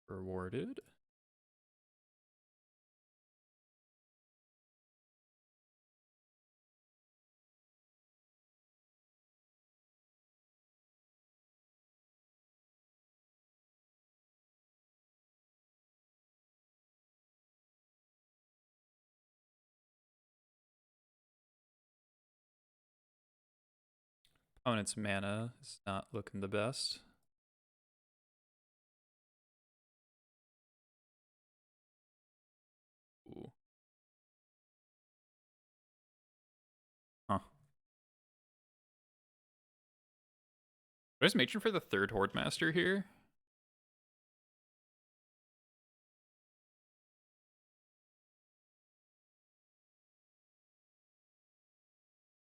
[SPEAKER 1] Rewarded. Opponent's mana is not looking the best. Ooh. Huh. There's matron for the third Horde Master here.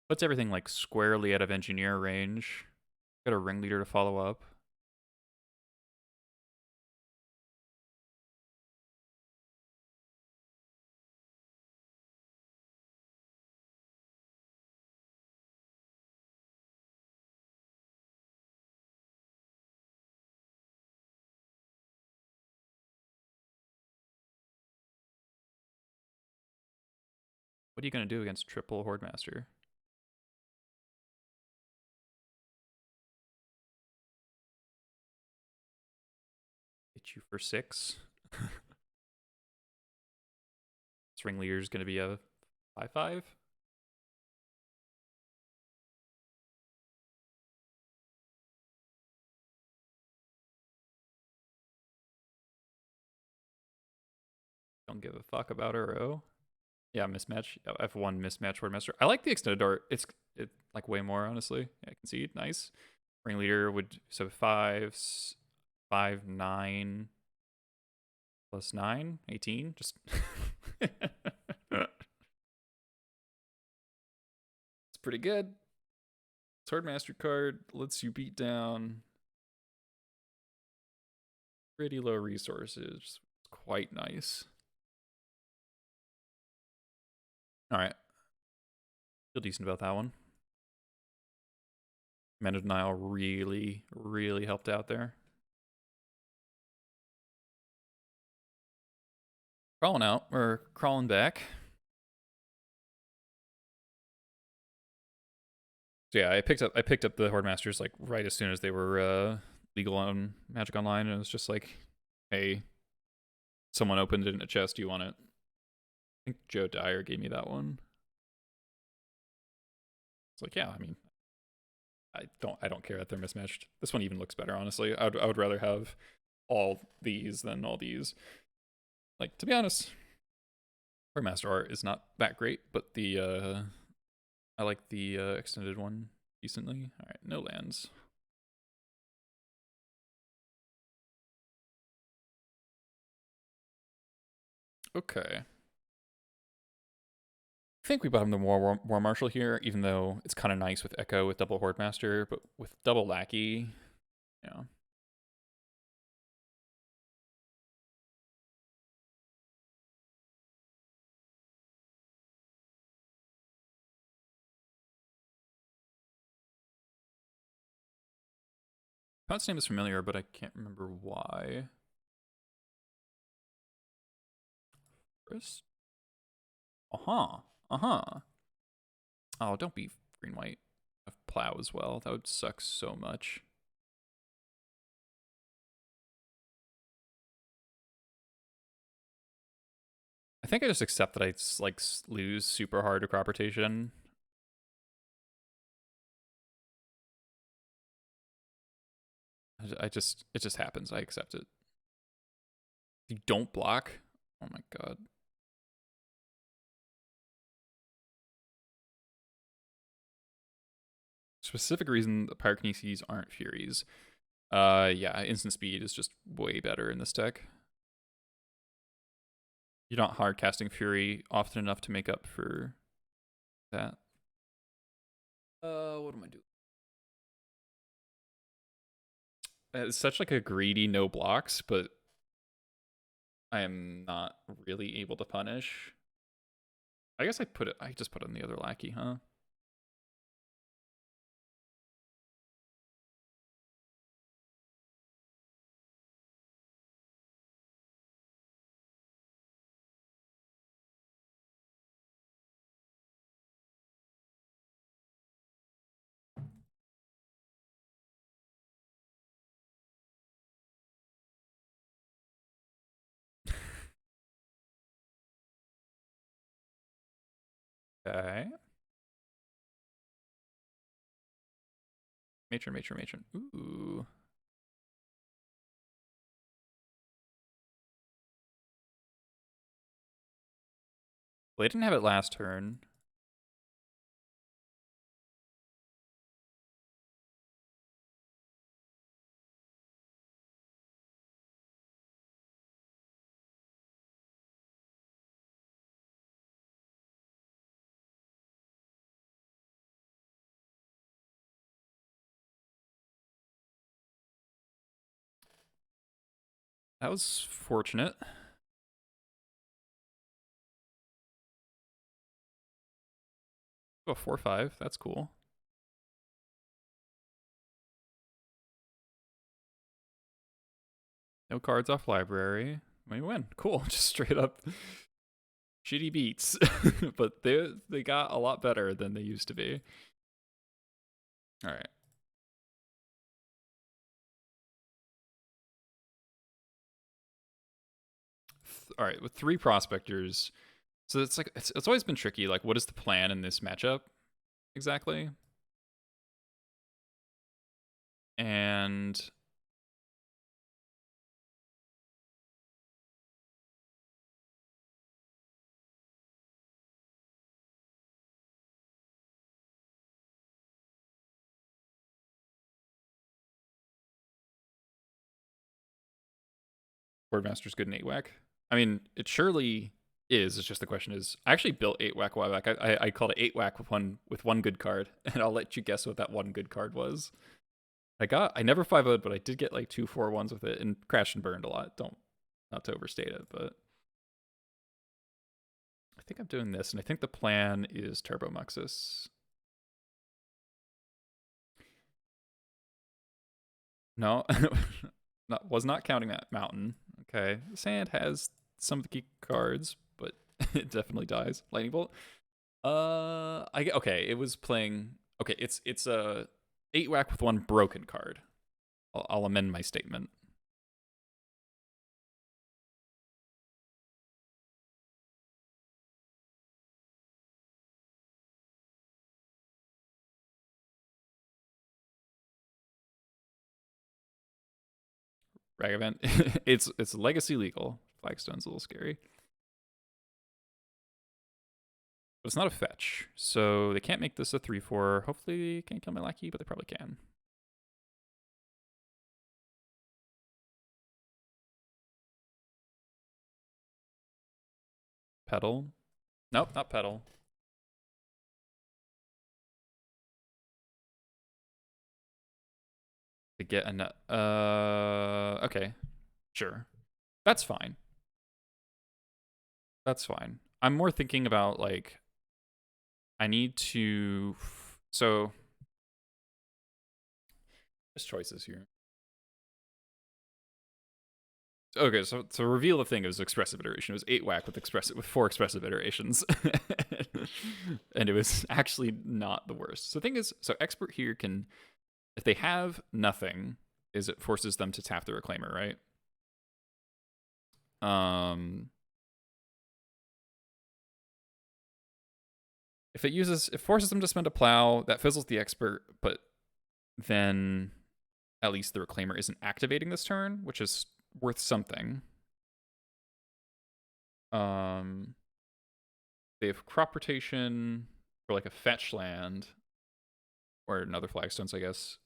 [SPEAKER 1] Puts everything like squarely out of engineer range. Got a ringleader to follow up. What are you gonna do against triple Horde Master? Hit you for 6. This ringleader is gonna be a 5/5. Don't give a fuck about Uro. Yeah, mismatch. I have 1 mismatch Horde Master. I like the extended dart. It's like way more, honestly. Yeah, I can see it. Nice. Ringleader would, so 5, 5, 9 plus 9, 18. Just it's pretty good. Sword Master card lets you beat down pretty low resources. It's quite nice. All right. Feel decent about that one. Mana Denial really, really helped out there. Crawling out, or crawling back. So yeah, I picked up the Horde Masters like right as soon as they were legal on Magic Online, and it was just like, hey, someone opened it in a chest, do you want it? I think Joe Dyer gave me that one. It's like, yeah, I mean, I don't care that they're mismatched. This one even looks better, honestly. I would rather have all these than all these. Like, to be honest, Horde Master art is not that great, but the I like the extended one decently. All right, no lands. Okay. I think we bottomed the War Marshal here, even though it's kind of nice with Echo with double Horde Master, but with double Lackey, yeah. Opponent's name is familiar, but I can't remember why. First? Uh-huh. Uh-huh. Oh, don't be green-white. Have Plow as well. That would suck so much. I think I just accept that I like lose super hard to crop rotation. It just happens. I accept it. You don't block? Oh my god. Specific reason the pyrokineses aren't furies. Yeah, instant speed is just way better in this deck. You're not hard casting fury often enough to make up for that. What am I doing? It's such like a greedy no blocks, but I am not really able to punish. I guess I just put it in the other lackey, huh? Okay. Matron. Ooh. Well, they didn't have it last turn. That was fortunate. Oh, 4/5. That's cool. No cards off library. We win. Cool. Just straight up shitty beats. But they got a lot better than they used to be. All right. All right, with 3 prospectors. So it's like it's always been tricky. Like, what is the plan in this matchup exactly? And Boardmaster's good in 8-whack. I mean, it surely is. It's just the question is, I actually built 8-whack a while back. I called it 8-whack with one good card, and I'll let you guess what that one good card was. I never 5-0'd, but I did get like 2/4-1s with it and crashed and burned a lot. Not to overstate it, but I think I'm doing this, and I think the plan is Turbo Muxus. No, was not counting that mountain. Okay, Sand has some of the key cards, but it definitely dies. Lightning Bolt. Okay. It was playing. Okay, it's a 8-whack with 1 broken card. I'll amend my statement. Rag event. It's legacy legal. Flagstone's a little scary. But it's not a fetch, so they can't make this a 3/4. Hopefully they can't kill my lackey, but they probably can. Pedal? Nope, not pedal. To get an okay. Sure. That's fine. That's fine. I'm more thinking about like I need to so there's choices here. Okay, so to reveal the thing, it was expressive iteration. It was 8-whack with 4 expressive iterations. And it was actually not the worst. So the thing is, so expert here can, if they have nothing, is it forces them to tap the reclaimer, right? If it forces them to spend a plow, that fizzles the expert, but then at least the Reclaimer isn't activating this turn, which is worth something. They have crop rotation for like a fetch land or another flagstones, I guess.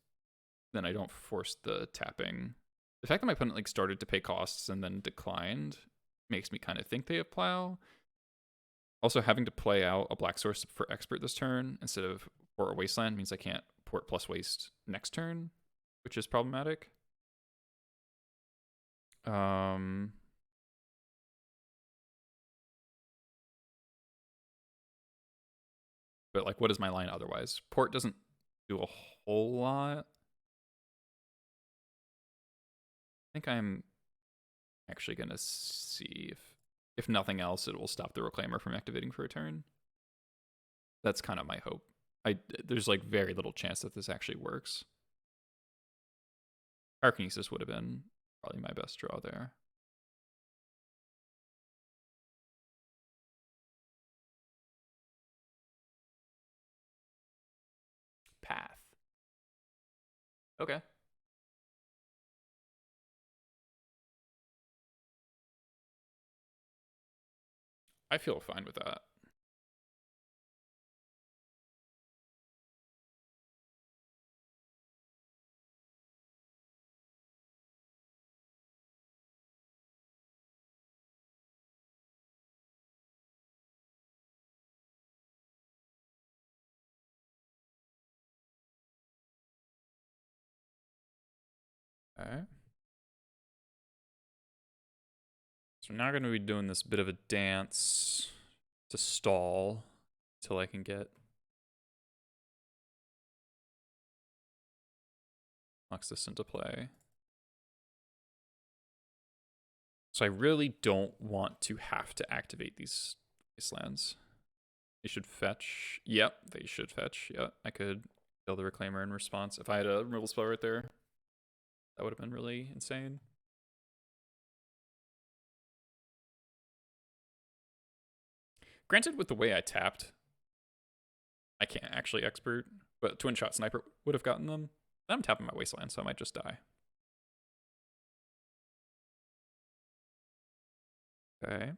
[SPEAKER 1] Then I don't force the tapping. The fact that my opponent like started to pay costs and then declined makes me kind of think they have plow. Also, having to play out a black source for expert this turn instead of for a wasteland means I can't port plus waste next turn, which is problematic. But like, what is my line otherwise? Port doesn't do a whole lot. I think I'm actually gonna see if nothing else, it will stop the Reclaimer from activating for a turn. That's kind of my hope. There's like very little chance that this actually works. Arcanesis would have been probably my best draw there. Path. Okay. I feel fine with that. Okay. So now going to be doing this bit of a dance to stall until I can get Muxus into play. So I really don't want to have to activate these wastelands. They should fetch. Yep, they should fetch. Yep, I could kill the Reclaimer in response. If I had a removal spell right there, that would have been really insane. Granted, with the way I tapped, I can't actually expert, but Twin Shot Sniper would have gotten them. I'm tapping my wasteland, so I might just die. Okay.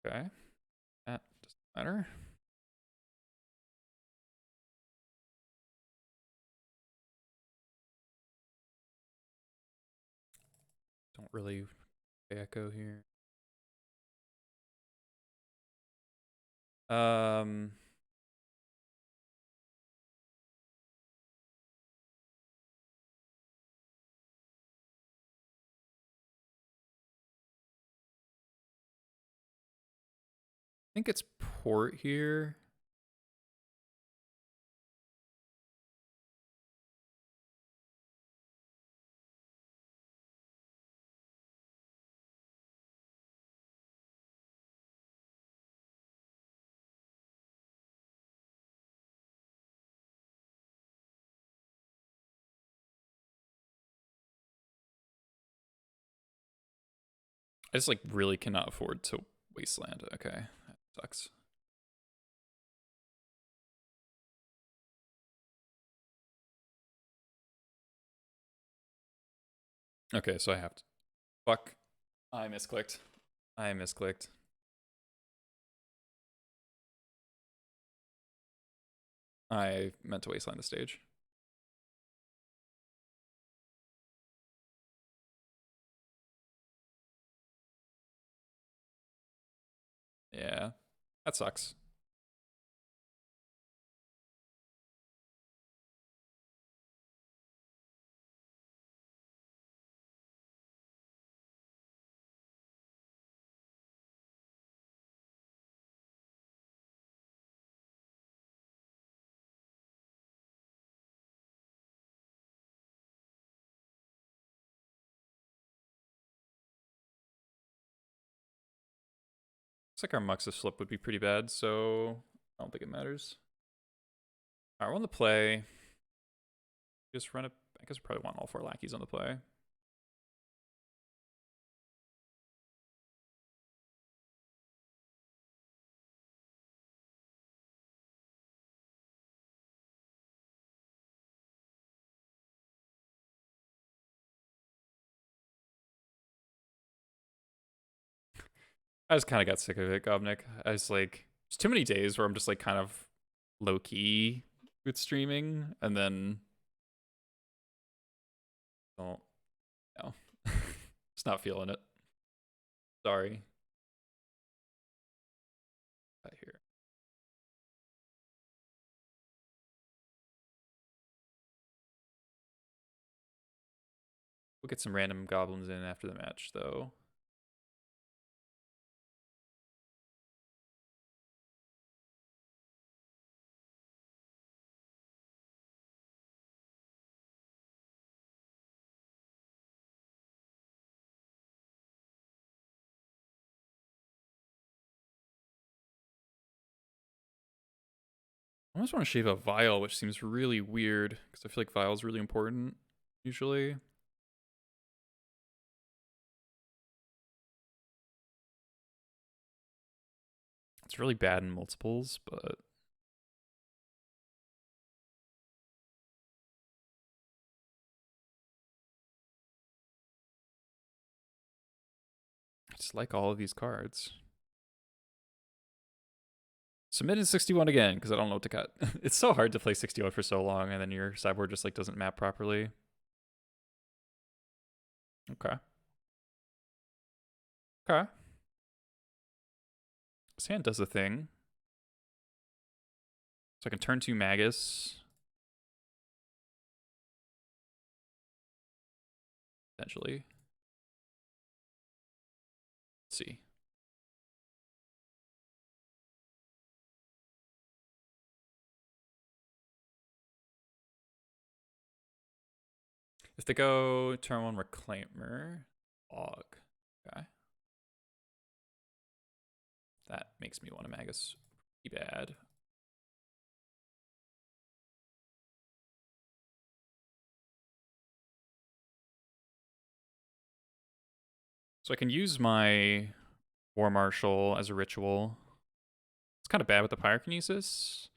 [SPEAKER 1] Okay. That doesn't matter. Don't really echo here. I think it's port here. I just like really cannot afford to wasteland. Okay, that sucks. Okay, so I have to. Fuck. I misclicked. I misclicked. I meant to wasteland the stage. Yeah, that sucks. Looks like our Muxus flip would be pretty bad, so I don't think it matters. All right, we're on the play. Just run it. I guess we probably want all 4 lackeys on the play. I just kind of got sick of it, Gobnik. I just like, there's too many days where I'm just like kind of low key with streaming, and then don't, no, just not feeling it. Sorry. Right here. We'll get some random goblins in after the match, though. I almost want to shave a vial, which seems really weird because I feel like vial's really important usually. It's really bad in multiples, but I just like all of these cards. Submit in 61 again because I don't know what to cut. It's so hard to play 61 for so long, and then your sideboard just like doesn't map properly. Okay. Okay. This hand does a thing. So I can turn 2 Magus. Potentially. Let's see. If they go turn 1 Reclaimer, log. Okay. That makes me want a Magus pretty bad. So I can use my War Marshal as a ritual. It's kind of bad with the Pyrokinesis.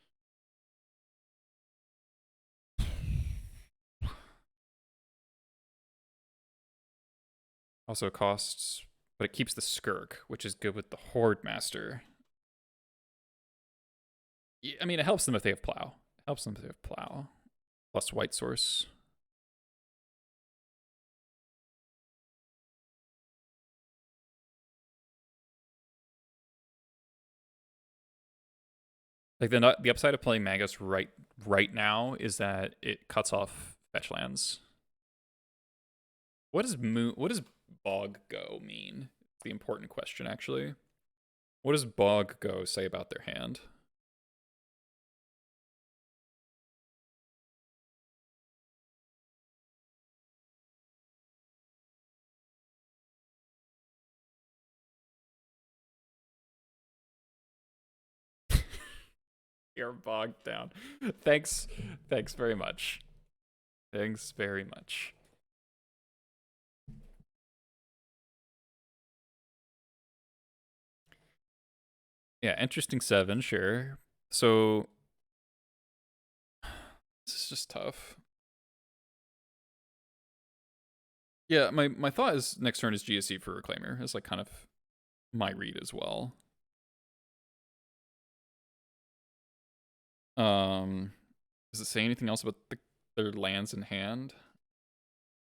[SPEAKER 1] Also costs, but it keeps the Skirk, which is good with the Horde Master. Yeah, I mean, it helps them if they have Plow. It helps them if they have Plow. Plus White Source. Like the upside of playing Magus right now is that it cuts off fetch lands. What does Bog Go mean? It's the important question, actually. What does Bog Go say about their hand? You're bogged down. Thanks very much. Thanks very much. Yeah, interesting 7, sure. So this is just tough. Yeah, my thought is next turn is GSC for Reclaimer. It's like kind of my read as well. Does it say anything else about their lands in hand?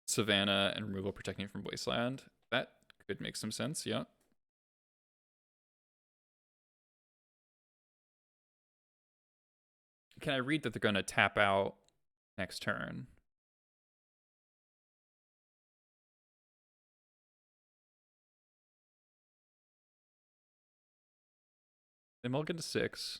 [SPEAKER 1] Savannah and removal protecting from Wasteland. That could make some sense, yeah. Can I read that they're going to tap out next turn? They mulligan to 6.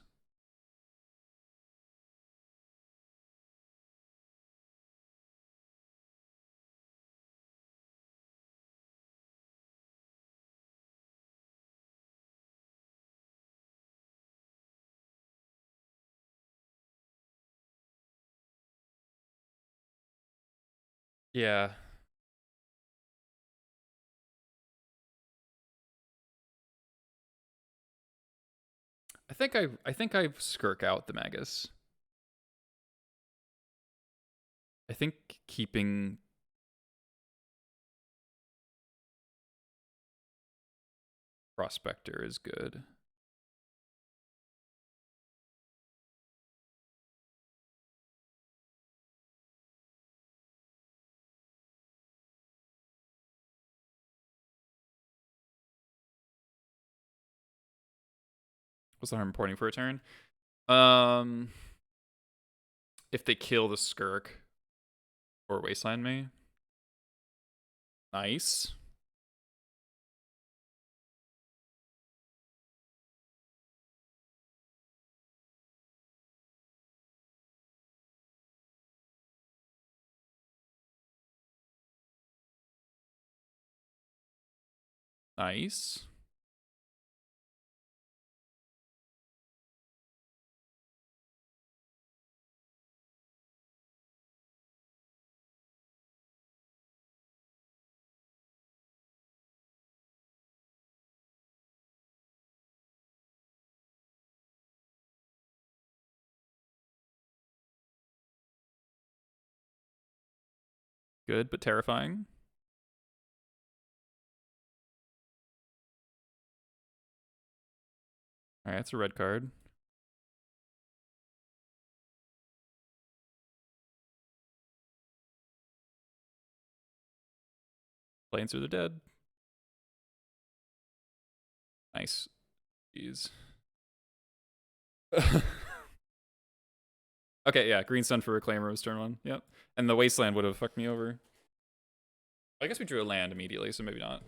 [SPEAKER 1] Yeah. I think I skirk out the Magus. I think keeping Prospector is good. What's the harm reporting for a turn? Um, if they kill the Skirk or Wasteland me, nice. Nice. Good, but terrifying. All right, that's a red card. Planes are the dead. Nice. Jeez. Okay, yeah, Green Sun for Reclaimer was turn 1. Yep. And the Wasteland would have fucked me over. I guess we drew a land immediately, so maybe not.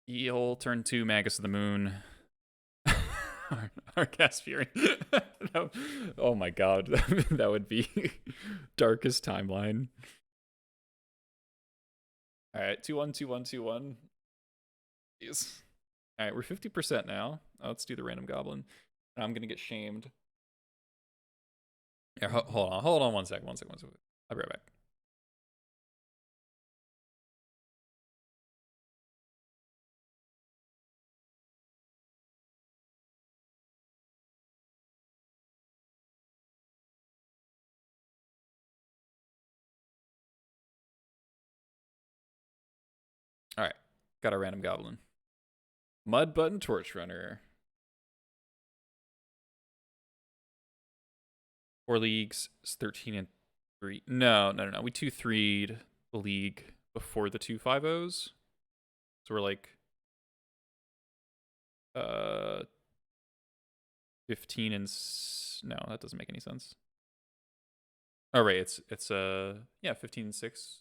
[SPEAKER 1] Eel, turn 2, Magus of the Moon. Our Gas Fury. Oh my god, that would be darkest timeline. All right, 2-1, 2-1, 2-1. Jeez. All right, we're 50% now. Let's do the random goblin. I'm gonna get shamed. Yeah, hold on 1 second, 1 second, 1 second. I'll be right back. All right, got a random goblin. Mud Button Torch Runner. 4 leagues, 13 and 3. No. We 2-3'd the league before the 2-5-0s. So we're like 15 and no, that doesn't make any sense. Oh right, it's yeah, 15 and 6.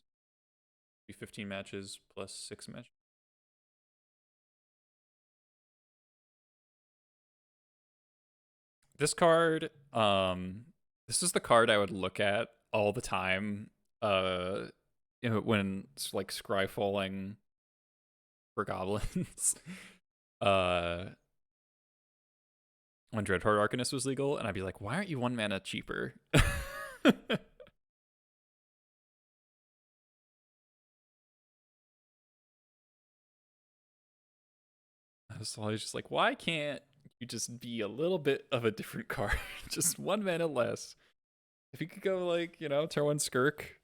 [SPEAKER 1] Be 15 matches plus 6 matches. This card, this is the card I would look at all the time. When it's like scry falling for goblins. When Dreadhorde Arcanist was legal, and I'd be like, why aren't you 1 mana cheaper? I was always just like, why can't you just be a little bit of a different card? Just 1 mana less. If you could go like, turn 1 Skirk,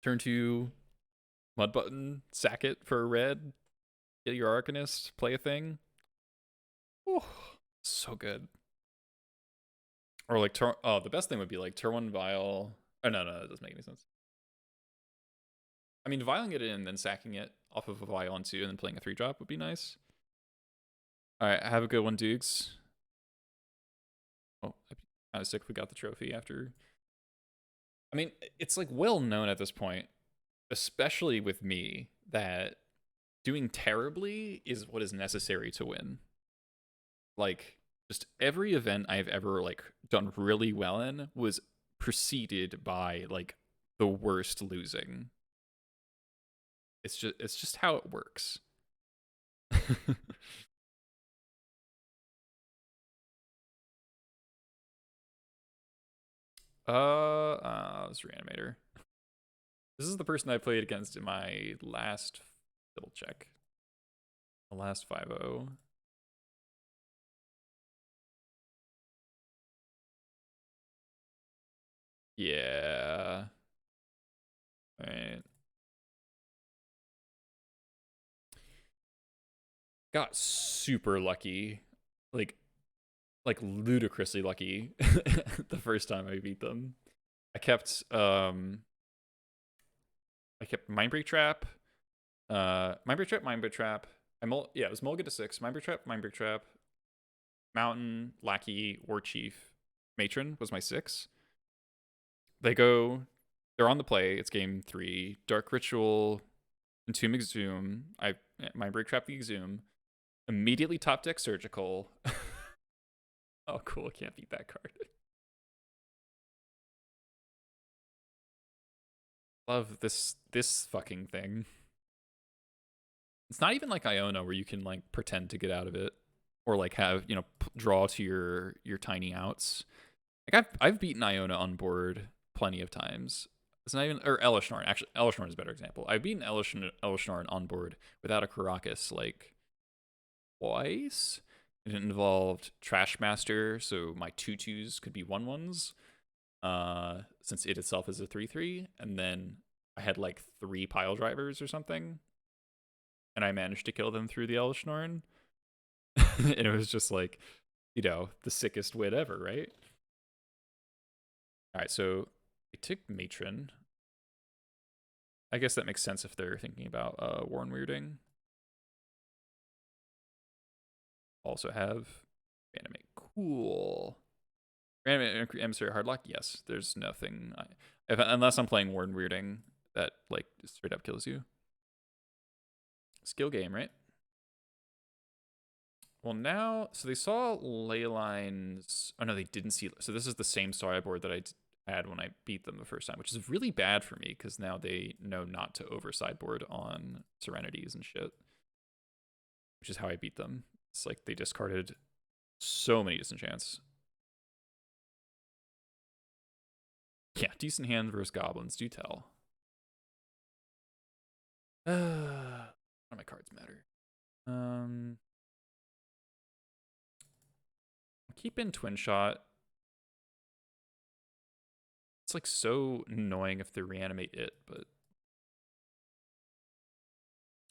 [SPEAKER 1] turn 2 Mud Button, sack it for a red, get your Arcanist, play a thing. Oh, so good. Or like, the best thing would be like turn 1 Vial. Oh, no, that doesn't make any sense. I mean, vialing it in and then sacking it off of a vial on 2 and then playing a 3-drop would be nice. All right, have a good one, Dukes. Oh, I'd be kind of sick if we got the trophy after. I mean, it's like well known at this point, especially with me, that doing terribly is what is necessary to win. Like, just every event I've ever like done really well in was preceded by like the worst losing. It's just how it works. It's Reanimator. This is the person I played against in my last double check. The last 5-0. Yeah. Alright. Got super lucky. Like ludicrously lucky the first time I beat them. I kept Mindbreak Trap, Mindbreak Trap. Yeah, it was Mulligan to 6, Mindbreak Trap, Mountain, Lackey, War Chief, Matron was my 6. They're on the play. It's game 3. Dark Ritual, Entomb Exhume. I Mindbreak Trap the Exhume. Immediately top deck Surgical. Oh, cool. I can't beat that card. Love this fucking thing. It's not even like Iona where you can like pretend to get out of it or like have, draw to your tiny outs. Like I've beaten Iona on board plenty of times. It's not even, or Elishnorn. Actually, Elishnorn is a better example. I've beaten Elishnorn on board without a Karakas like twice. It involved Trash Master, so my 2/2s could be 1/1s. Since it itself is a 3/3, and then I had like 3 pile drivers or something, and I managed to kill them through the Elishnorn. And it was just like, the sickest win ever, right? All right, so I took Matron. I guess that makes sense if they're thinking about Warren Weirding. Also have Reanimate. Cool. Reanimate Emissary Hardlock? Yes. There's nothing. Unless I'm playing Warren Weirding that like straight up kills you. Skill game, right? Well, now, so they saw Leylines. Oh, no, they didn't see. So this is the same sideboard that I had when I beat them the first time, which is really bad for me because now they know not to over sideboard on Serenities and shit, which is how I beat them. It's like they discarded so many disenchants. Yeah, decent hand versus Goblins. Do tell. None of my cards matter. Keep in Twin Shot. It's like so annoying if they reanimate it, but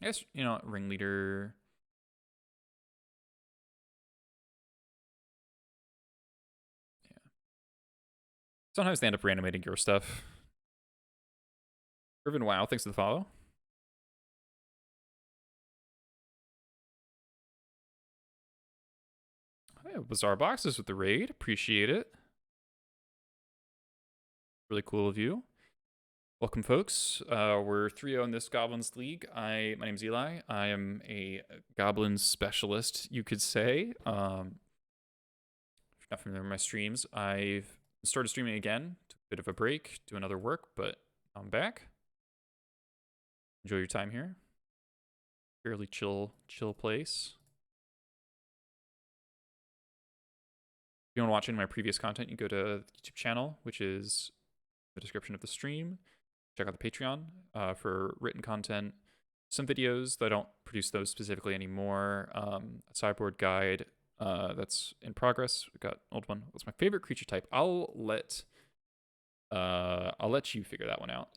[SPEAKER 1] I guess, Ringleader. Yeah. Sometimes they end up reanimating your stuff. Irvin Wow, thanks for the follow. Hey, bizarre boxes with the raid. Appreciate it. Really cool of you. Welcome, folks. We're 3-0 in this Goblins League. My name's Eli. I am a Goblins specialist, you could say. If you're not familiar with my streams, I've started streaming again. Took a bit of a break, doing other work, but I'm back. Enjoy your time here. Fairly chill place. If you want to watch any of my previous content, you go to the YouTube channel, which is the description of the stream. Check out the Patreon for written content, some videos that I don't produce those specifically anymore. A sideboard guide that's in progress. We got an old one. What's my favorite creature type? I'll let you figure that one out.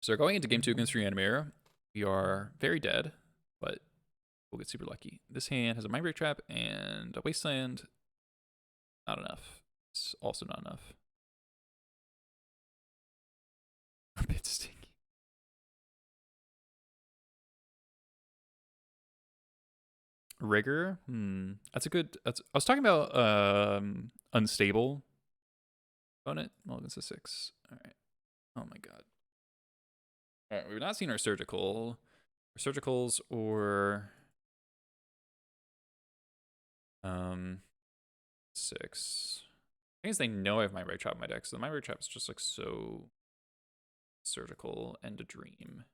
[SPEAKER 1] So going into game 2 against Reanimator, we are very dead, but we'll get super lucky. This hand has a Mindbreak Trap and a Wasteland. Not enough. It's also not enough. A bit stinky. Rigor? That's a good... I was talking about unstable opponent. Well, this is 6. All right. Oh my god. All right, we've not seen our surgical. Our surgicals or 6. I guess they know I have my right trap in my deck, so my right trap is just like so surgical and a dream.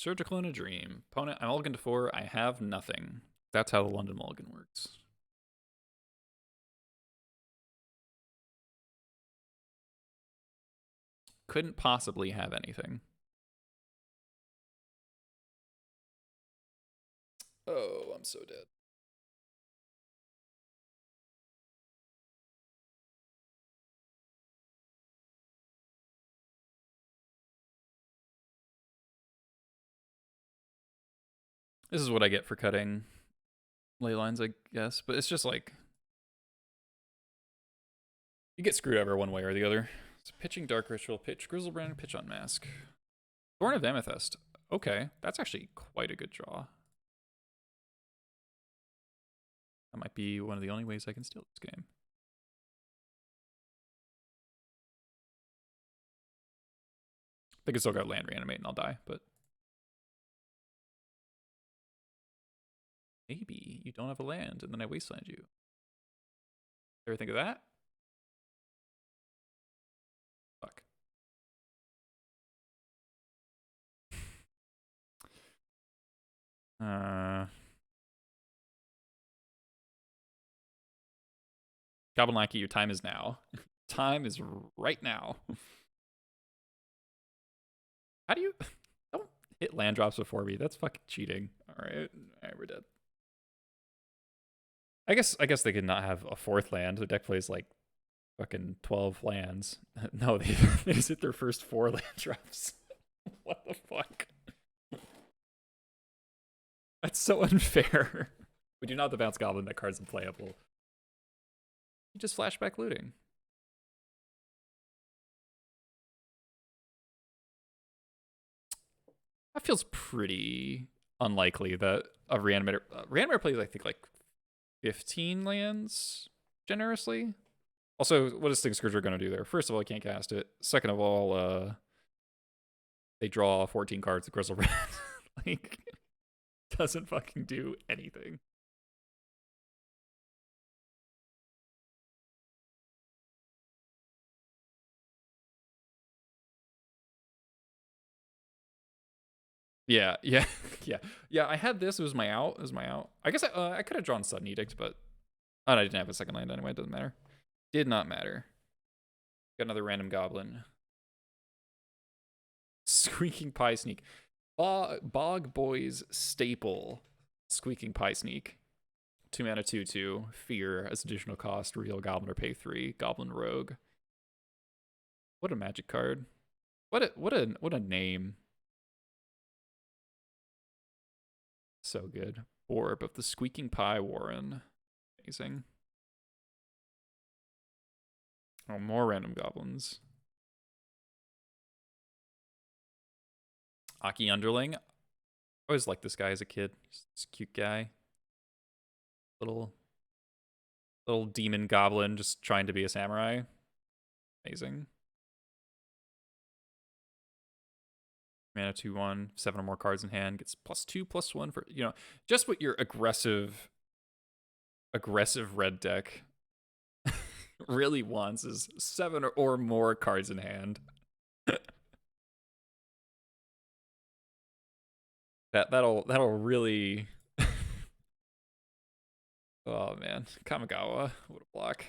[SPEAKER 1] Surgical in a Dream. Opponent, I mulligan to 4. I have nothing. That's how the London mulligan works. Couldn't possibly have anything. Oh, I'm so dead. This is what I get for cutting Leylines, I guess. But it's just like, you get screwed over one way or the other. So pitching Dark Ritual, pitch Grizzlebrand, pitch Unmask. Thorn of Amethyst. Okay, that's actually quite a good draw. That might be one of the only ways I can steal this game. I think I still got land reanimate and I'll die, but maybe you don't have a land and then I wasteland you. Ever think of that? Fuck. Goblin Lackey, your time is now. Time is right now. How do you... Don't hit land drops before me. That's fucking cheating. Alright, we're dead. I guess they could not have a 4th land. The deck plays like fucking 12 lands. No, they just hit their first 4 land drops. What the fuck? That's so unfair. We do not have the bounce goblin. That card's unplayable. You just flashback looting. That feels pretty unlikely that a Reanimator... Reanimator plays, I think, like 15 lands, generously. Also, what is Sting Scourger going to do there? First of all, I can't cast it. Second of all, they draw 14 cards with Grizzlebrand. Like, doesn't fucking do anything. Yeah. I had this. It was my out. I guess I could have drawn Sudden Edict, but I didn't have a second land anyway. It doesn't matter. Did not matter. Got another random goblin. Squeaking Pie Sneak. Bog Boy's staple. Squeaking Pie Sneak. 2 mana 2/2. Fear as additional cost. Reveal goblin or pay 3. Goblin Rogue. What a magic card. What a name. So good. Orb of the Squeaking Pie Warren. Amazing. Oh, more random goblins. Aki Underling. I always liked this guy as a kid. He's this cute guy. Little demon goblin just trying to be a samurai. Amazing. Mana 2/1, 7 or more cards in hand, gets +2/+1 for, you know, just what your aggressive red deck really wants is 7 or more cards in hand. That'll really oh man. Kamigawa, what a block.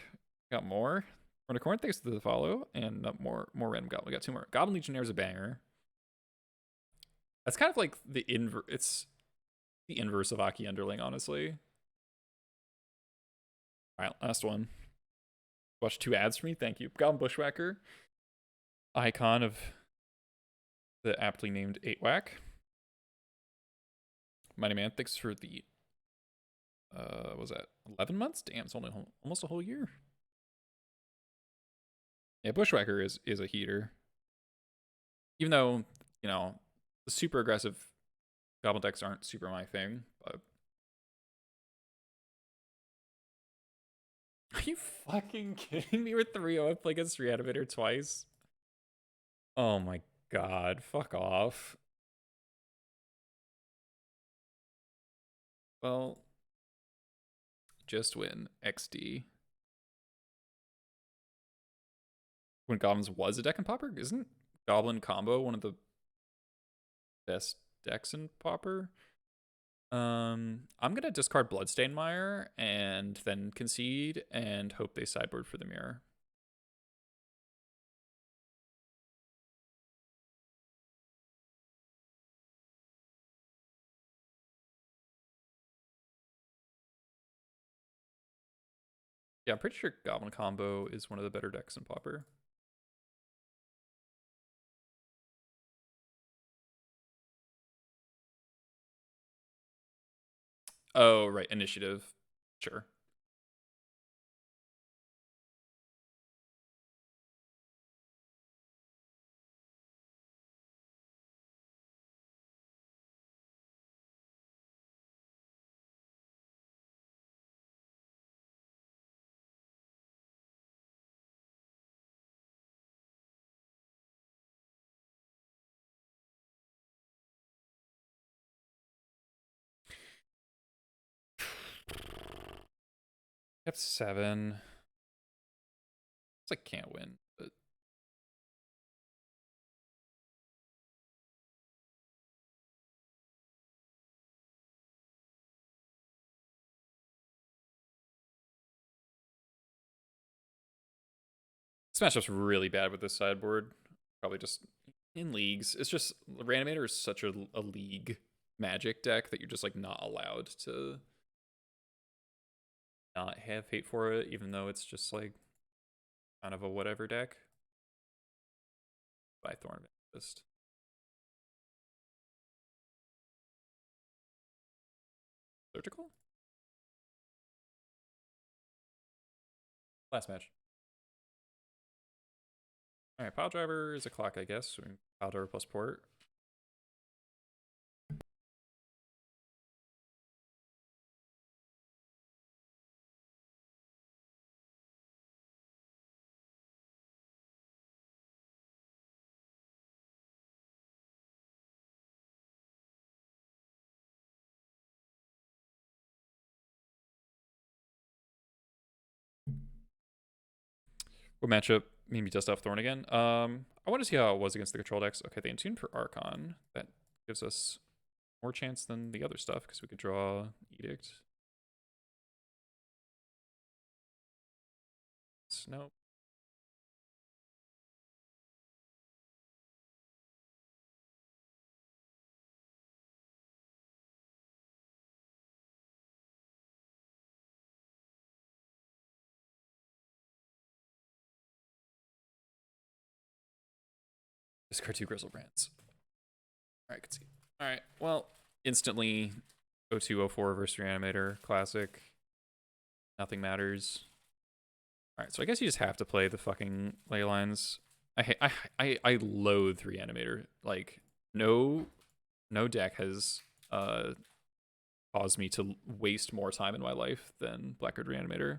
[SPEAKER 1] Got more. Corn thanks to the follow, and more random goblin. We got 2 more. Goblin Legionnaire is a banger. That's kind of like the inverse. It's the inverse of Aki Underling, honestly. All right, last one. Watch 2 ads for me. Thank you. Goblin Bushwhacker. Icon of the aptly named 8-Whack. Mighty Man, thanks for the... what was that? 11 months? Damn, it's only almost a whole year. Yeah, Bushwhacker is a heater. Even though, you know, the super aggressive goblin decks aren't super my thing, but... Are you fucking kidding me with 3-0? I play against Reanimator twice? Oh my god, fuck off. Well, just win XD. When Goblins was a deck and popper, isn't Goblin combo one of the best decks in Pauper. I'm gonna discard Bloodstained Mire and then concede and hope they sideboard for the mirror. Yeah, I'm pretty sure Goblin Combo is one of the better decks in Pauper. Oh, right, initiative. Sure. Have 7. It's like can't win, but this matchup's really bad with this sideboard. Probably just in leagues. It's just Reanimator is such a league Magic deck that you're just like not allowed to not have hate for it, even though it's just like kind of a whatever deck. By Thorn Amethyst. Surgical? Last match. Alright, Pile Driver is a clock, I guess. So Pile Driver plus port. What matchup made me dust off Thorn again? I want to see how it was against the control decks. Okay, they intuned for Archon. That gives us more chance than the other stuff because we could draw Edict. Nope. Discard 2 Grizzlebrands. Alright, can see. Alright, well, instantly 0204 versus Reanimator. Classic. Nothing matters. Alright, so I guess you just have to play the fucking Leylines. I loathe Reanimator. Like, no deck has caused me to waste more time in my life than Blackguard Reanimator.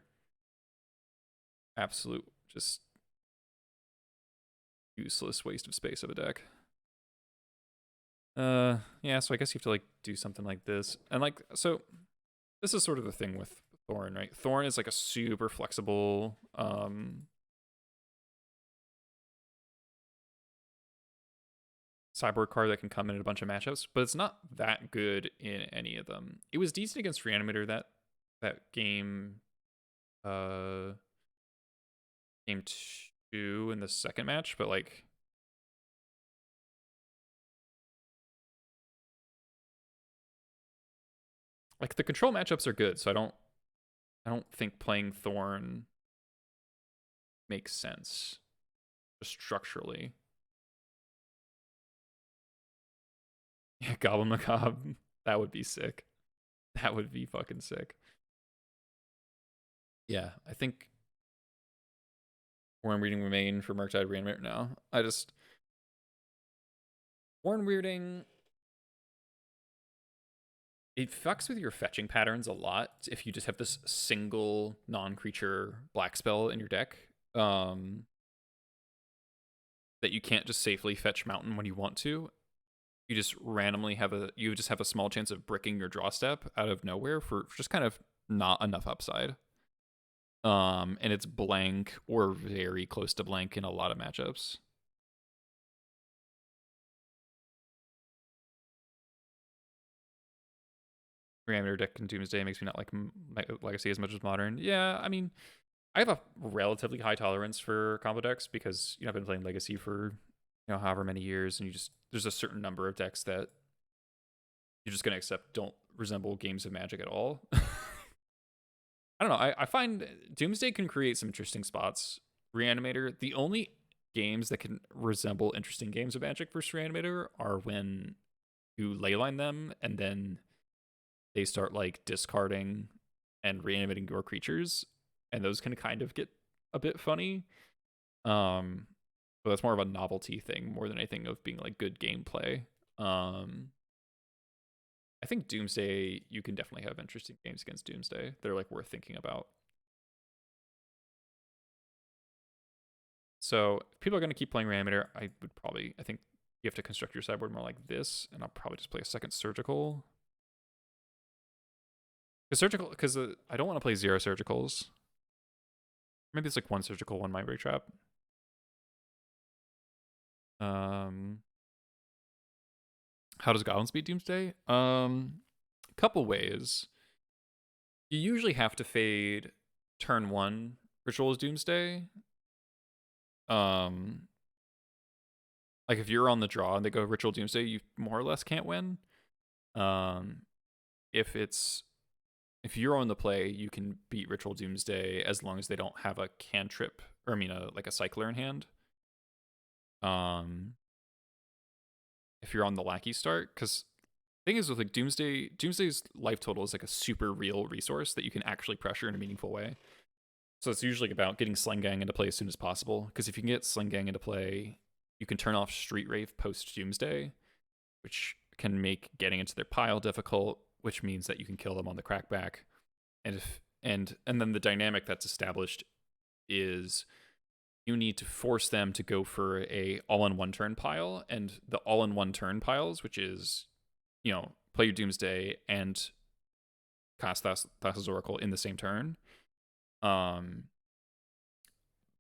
[SPEAKER 1] Absolute just useless waste of space of a deck. Yeah, so I guess you have to like do something like this. And like, so this is sort of the thing with Thorn, right? Thorn is like a super flexible sideboard card that can come in a bunch of matchups, but it's not that good in any of them. It was decent against Reanimator that game game 2 in the second match, but like the control matchups are good, so I don't think playing Thorn makes sense just structurally. Yeah, Goblin Macabre. That would be sick. That would be fucking sick. Yeah, I think Warren Weirding remain for Murktide Reanimator now. Warren Weirding, it fucks with your fetching patterns a lot if you just have this single non-creature black spell in your deck. That you can't just safely fetch Mountain when you want to. You just randomly have a small chance of bricking your draw step out of nowhere for just kind of not enough upside. And it's blank or very close to blank in a lot of matchups. Reanimator deck in Doomsday makes me not like Legacy as much as Modern. Yeah, I mean, I have a relatively high tolerance for combo decks because I've been playing Legacy for however many years, and there's a certain number of decks that you're just gonna accept don't resemble games of Magic at all. I don't know. I find Doomsday can create some interesting spots. Reanimator, the only games that can resemble interesting games of Magic versus Reanimator are when you leyline them and then they start like discarding and reanimating your creatures, and those can kind of get a bit funny. But that's more of a novelty thing more than anything of being like good gameplay. I think Doomsday, you can definitely have interesting games against Doomsday. They're like worth thinking about. So if people are going to keep playing Reanimator, I think you have to construct your sideboard more like this, and I'll probably just play a second Surgical. Because I don't want to play 0 Surgicals. Maybe it's like 1 Surgical, 1 Mindbreak Trap. How does Goblins beat Doomsday? Couple ways. You usually have to fade turn 1 Ritual's Doomsday. Like if you're on the draw and they go Ritual Doomsday, you more or less can't win. If you're on the play, you can beat Ritual Doomsday as long as they don't have a cantrip, or I mean like a cycler in hand. If you're on the lackey start, because the thing is with like Doomsday's life total is like a super real resource that you can actually pressure in a meaningful way. So it's usually about getting Sling Gang into play as soon as possible, because if you can get Sling Gang into play, you can turn off Street Wraith post Doomsday, which can make getting into their pile difficult, which means that you can kill them on the crackback. And then the dynamic that's established is you need to force them to go for a all-in-one turn pile, and the all-in-one turn piles, which is, play your Doomsday and cast Thassa's Oracle in the same turn.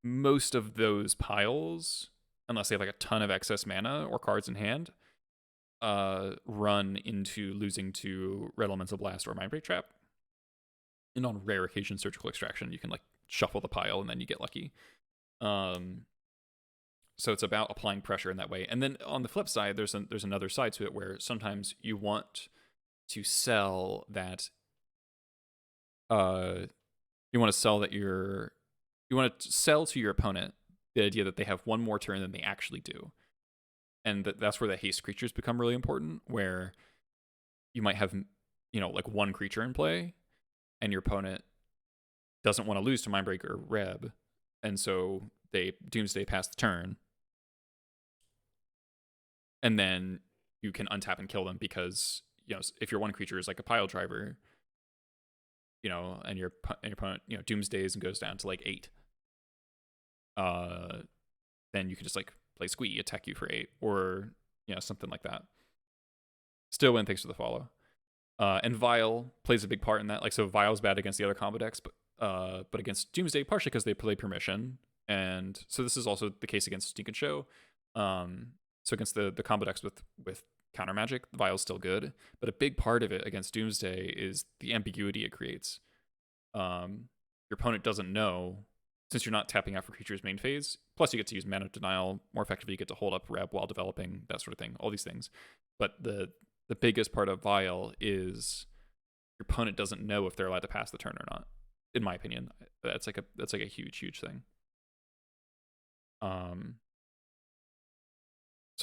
[SPEAKER 1] Most of those piles, unless they have like a ton of excess mana or cards in hand, run into losing to Red Elemental Blast or Mindbreak Trap. And on rare occasions, Surgical Extraction, you can like shuffle the pile and then you get lucky. So it's about applying pressure in that way. And then on the flip side, there's another side to it where sometimes you want to sell that. You want to sell to your opponent the idea that they have one more turn than they actually do. And that's where the haste creatures become really important, where you might have, like one creature in play, and your opponent doesn't want to lose to Mindbreak or Reb, and so they Doomsday pass the turn, and then you can untap and kill them because, if your one creature is like a pile driver, and your opponent, Doomsdays and goes down to like 8, then you can just like play Squee, attack you for 8, or something like that. Still win thanks for the follow. And Vile plays a big part in that. Like, so Vile's bad against the other combo decks, but against Doomsday, partially because they play Permission, and so this is also the case against Sneak and Show. So against the combo decks with counter magic, Vile's still good, but a big part of it against Doomsday is the ambiguity it creates. Your opponent doesn't know, since you're not tapping out for creatures main phase, plus you get to use Mana Denial more effectively, you get to hold up Reb while developing, that sort of thing, all these things. But the biggest part of Vile is your opponent doesn't know if they're allowed to pass the turn or not, in my opinion. That's like a huge thing. So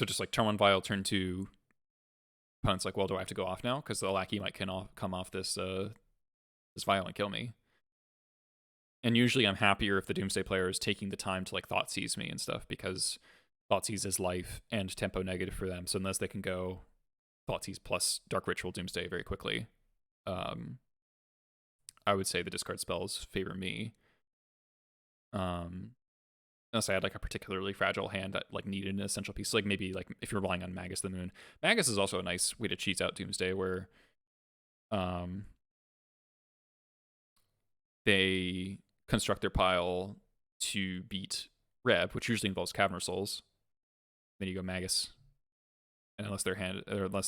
[SPEAKER 1] just like turn 1 Vile, turn 2, opponent's like, well, do I have to go off now? Because the lackey might come off this Vile and kill me. And usually I'm happier if the Doomsday player is taking the time to like Thoughtseize me and stuff, because Thoughtseize is life and tempo negative for them. So unless they can go Thoughtseize plus Dark Ritual Doomsday very quickly, I would say the discard spells favor me. Unless I had like a particularly fragile hand that like needed an essential piece, like maybe like if you're relying on Magus the Moon. Magus is also a nice way to cheese out Doomsday, where they construct their pile to beat Reb, which usually involves Cavern of Souls. Then you go Magus, and unless they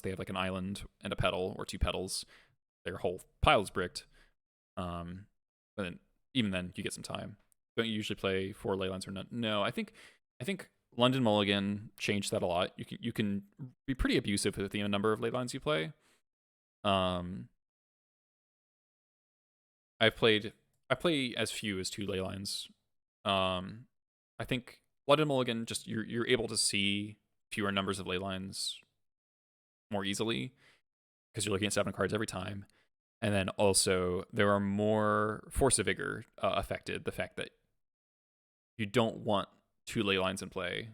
[SPEAKER 1] have like an island and a petal or 2 petals, their whole pile is bricked. But then even then you get some time. Don't you usually play 4 Leylines or none? No, I think London Mulligan changed that a lot. You can be pretty abusive with the number of Leylines you play. I play as few as 2 Leylines. I think London Mulligan, just you're able to see fewer numbers of Leylines more easily because you're looking at 7 cards every time. And then also there are more Force of Vigor affected. The fact that you don't want 2 Leylines in play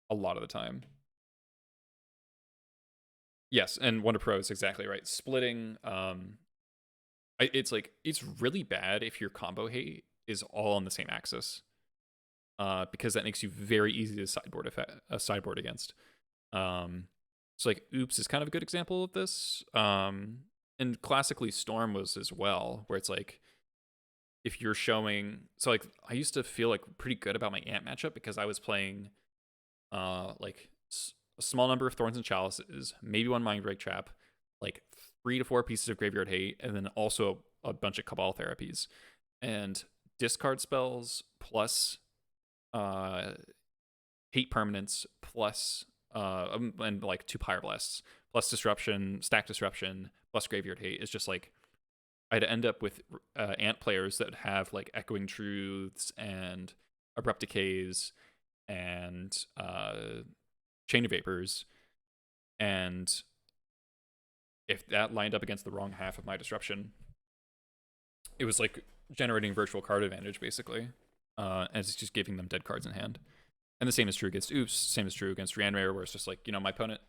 [SPEAKER 1] a lot of the time. Yes, and Wonder Pro is exactly right. Splitting, it's like it's really bad if your combo hate is all on the same axis, because that makes you very easy to sideboard against. So like Oops is kind of a good example of this. And classically Storm was as well, where it's like if you're showing, so like I used to feel like pretty good about my Ant matchup because I was playing like a small number of Thorns and Chalices, maybe 1 Mindbreak Trap, like 3 to 4 pieces of Graveyard Hate, and then also a bunch of Cabal Therapies. And discard spells plus hate permanents plus and like 2 Pyroblasts plus disruption, stack disruption plus Graveyard Hate is just like I'd end up with Ant players that have like Echoing Truths and Abrupt Decays and Chain of Vapors, and if that lined up against the wrong half of my disruption, it was like generating virtual card advantage basically, and it's just giving them dead cards in hand. And the same is true against Oops, same is true against Reanimator, where it's just like, my opponent,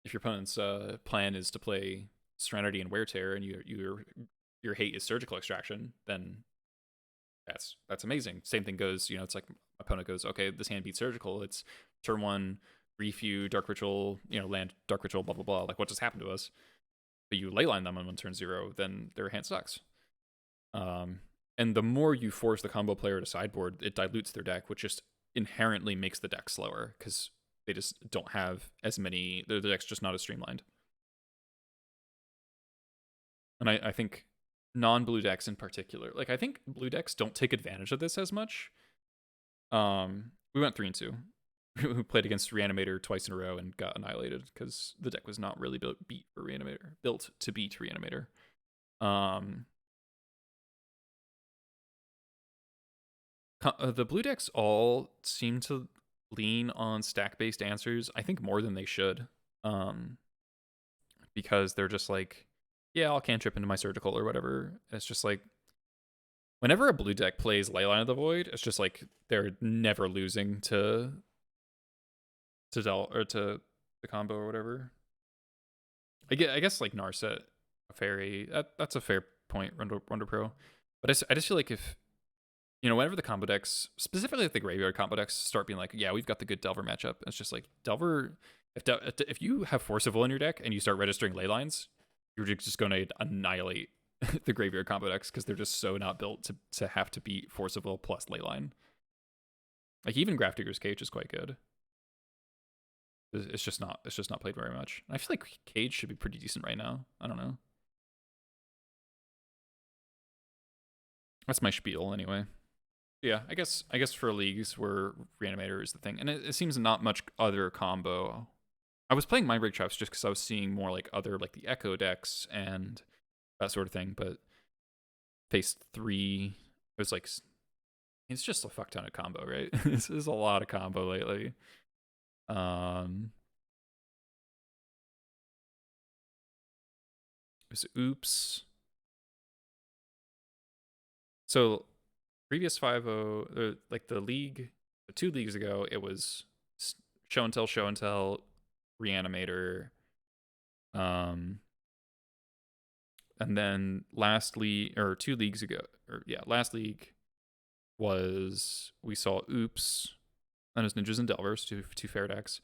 [SPEAKER 1] if your opponent's plan is to play Serenity and Wear Tear, and your hate is Surgical Extraction, then that's amazing. Same thing goes, it's like my opponent goes, okay, this hand beats Surgical, it's turn 1, Refew, Dark Ritual, land, Dark Ritual, blah, blah, blah. Like, what just happened to us? But you Leyline them on turn 0, then their hand sucks. And the more you force the combo player to sideboard, it dilutes their deck, which just inherently makes the deck slower because they just don't have as many, the deck's just not as streamlined. And I think non-blue decks in particular, like I think blue decks don't take advantage of this as much. We went 3-2. We played against Reanimator twice in a row and got annihilated because the deck was not really built to beat Reanimator. The blue decks all seem to lean on stack-based answers, I think more than they should, because they're just like, yeah, I'll cantrip into my Surgical or whatever. It's just like, whenever a blue deck plays Leyline of the Void, it's just like they're never losing to the combo or whatever. I guess like Narset, Fairy, that's a fair point, Wonder Pro. But I just feel like if, whenever the combo decks, specifically the graveyard combo decks, start being like, yeah, we've got the good Delver matchup, it's just like, Delver, if you have Force of Will in your deck and you start registering Leylines, you're just going to annihilate the graveyard combo decks because they're just so not built to have to beat Force of Will plus Leyline. Like even Grafdigger's Cage is quite good. It's just not played very much. I feel like Cage should be pretty decent right now. I don't know. That's my spiel anyway. Yeah, I guess for leagues where Reanimator is the thing, and it seems not much other combo. I was playing Mindbreak Traps just because I was seeing more like other, like the Echo decks and that sort of thing, but phase 3, it was like, it's just a fuck ton of combo, right? This is a lot of combo lately. There's Oops. So previous 5-0, like the league, 2 leagues ago, it was show and tell, Reanimator. And then last league, or 2 leagues ago, last league was, we saw Oops, then it was Ninjas and Delvers, two fair decks.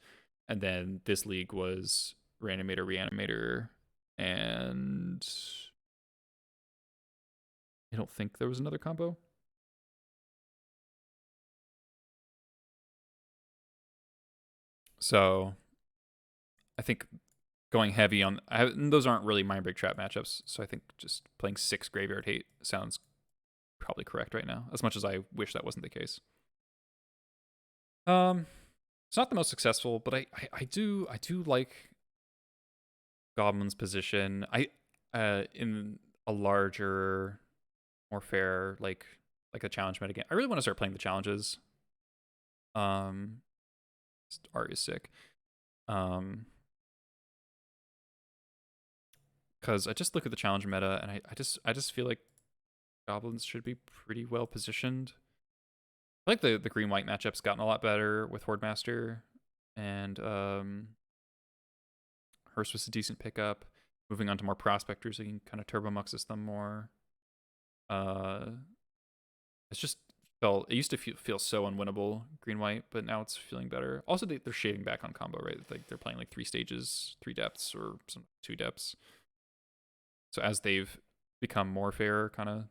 [SPEAKER 1] And then this league was Reanimator, and I don't think there was another combo. So I think going heavy on those aren't really Mindbreak trap matchups, so I think just playing 6 Graveyard Hate sounds probably correct right now, as much as I wish that wasn't the case. It's not the most successful, but I do like Goblin's position. In a larger, more fair like a challenge metagame. I really want to start playing the challenges. Art is sick. Because I just look at the challenge meta and I just feel like Goblins should be pretty well positioned. I like the green white matchup's gotten a lot better with Horde Master, and Hearst was a decent pickup. Moving on to more prospectors, so you can kind of turbo muxus them more. It's just felt, it used to feel so unwinnable green white, but now it's feeling better. Also, they're shading back on combo, right? Like they're playing like 3 stages, 3 depths, or some 2 depths. So as they've become more fair, kind of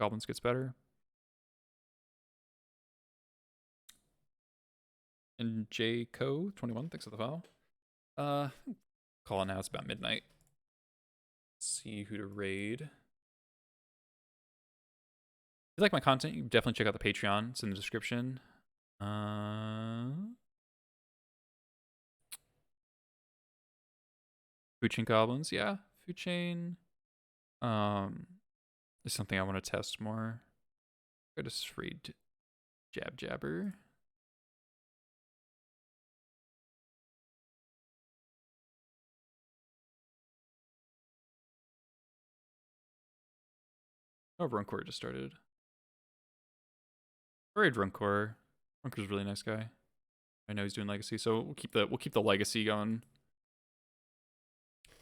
[SPEAKER 1] Goblins gets better. And JCo21, thanks for the follow. Call it now, it's about midnight. Let's see who to raid. If you like my content, you can definitely check out the Patreon. It's in the description. Food Chain Goblins, yeah. Food Chain. Is something I want to test more. I just raid Jabber. Oh, Runkor just started. Raid Runkor. Runkor's a really nice guy. I know he's doing legacy, so we'll keep the legacy going.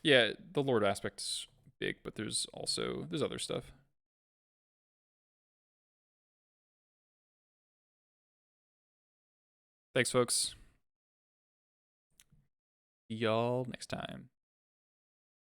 [SPEAKER 1] Yeah, the Lord aspect's big, but there's other stuff. Thanks, folks. See y'all next time.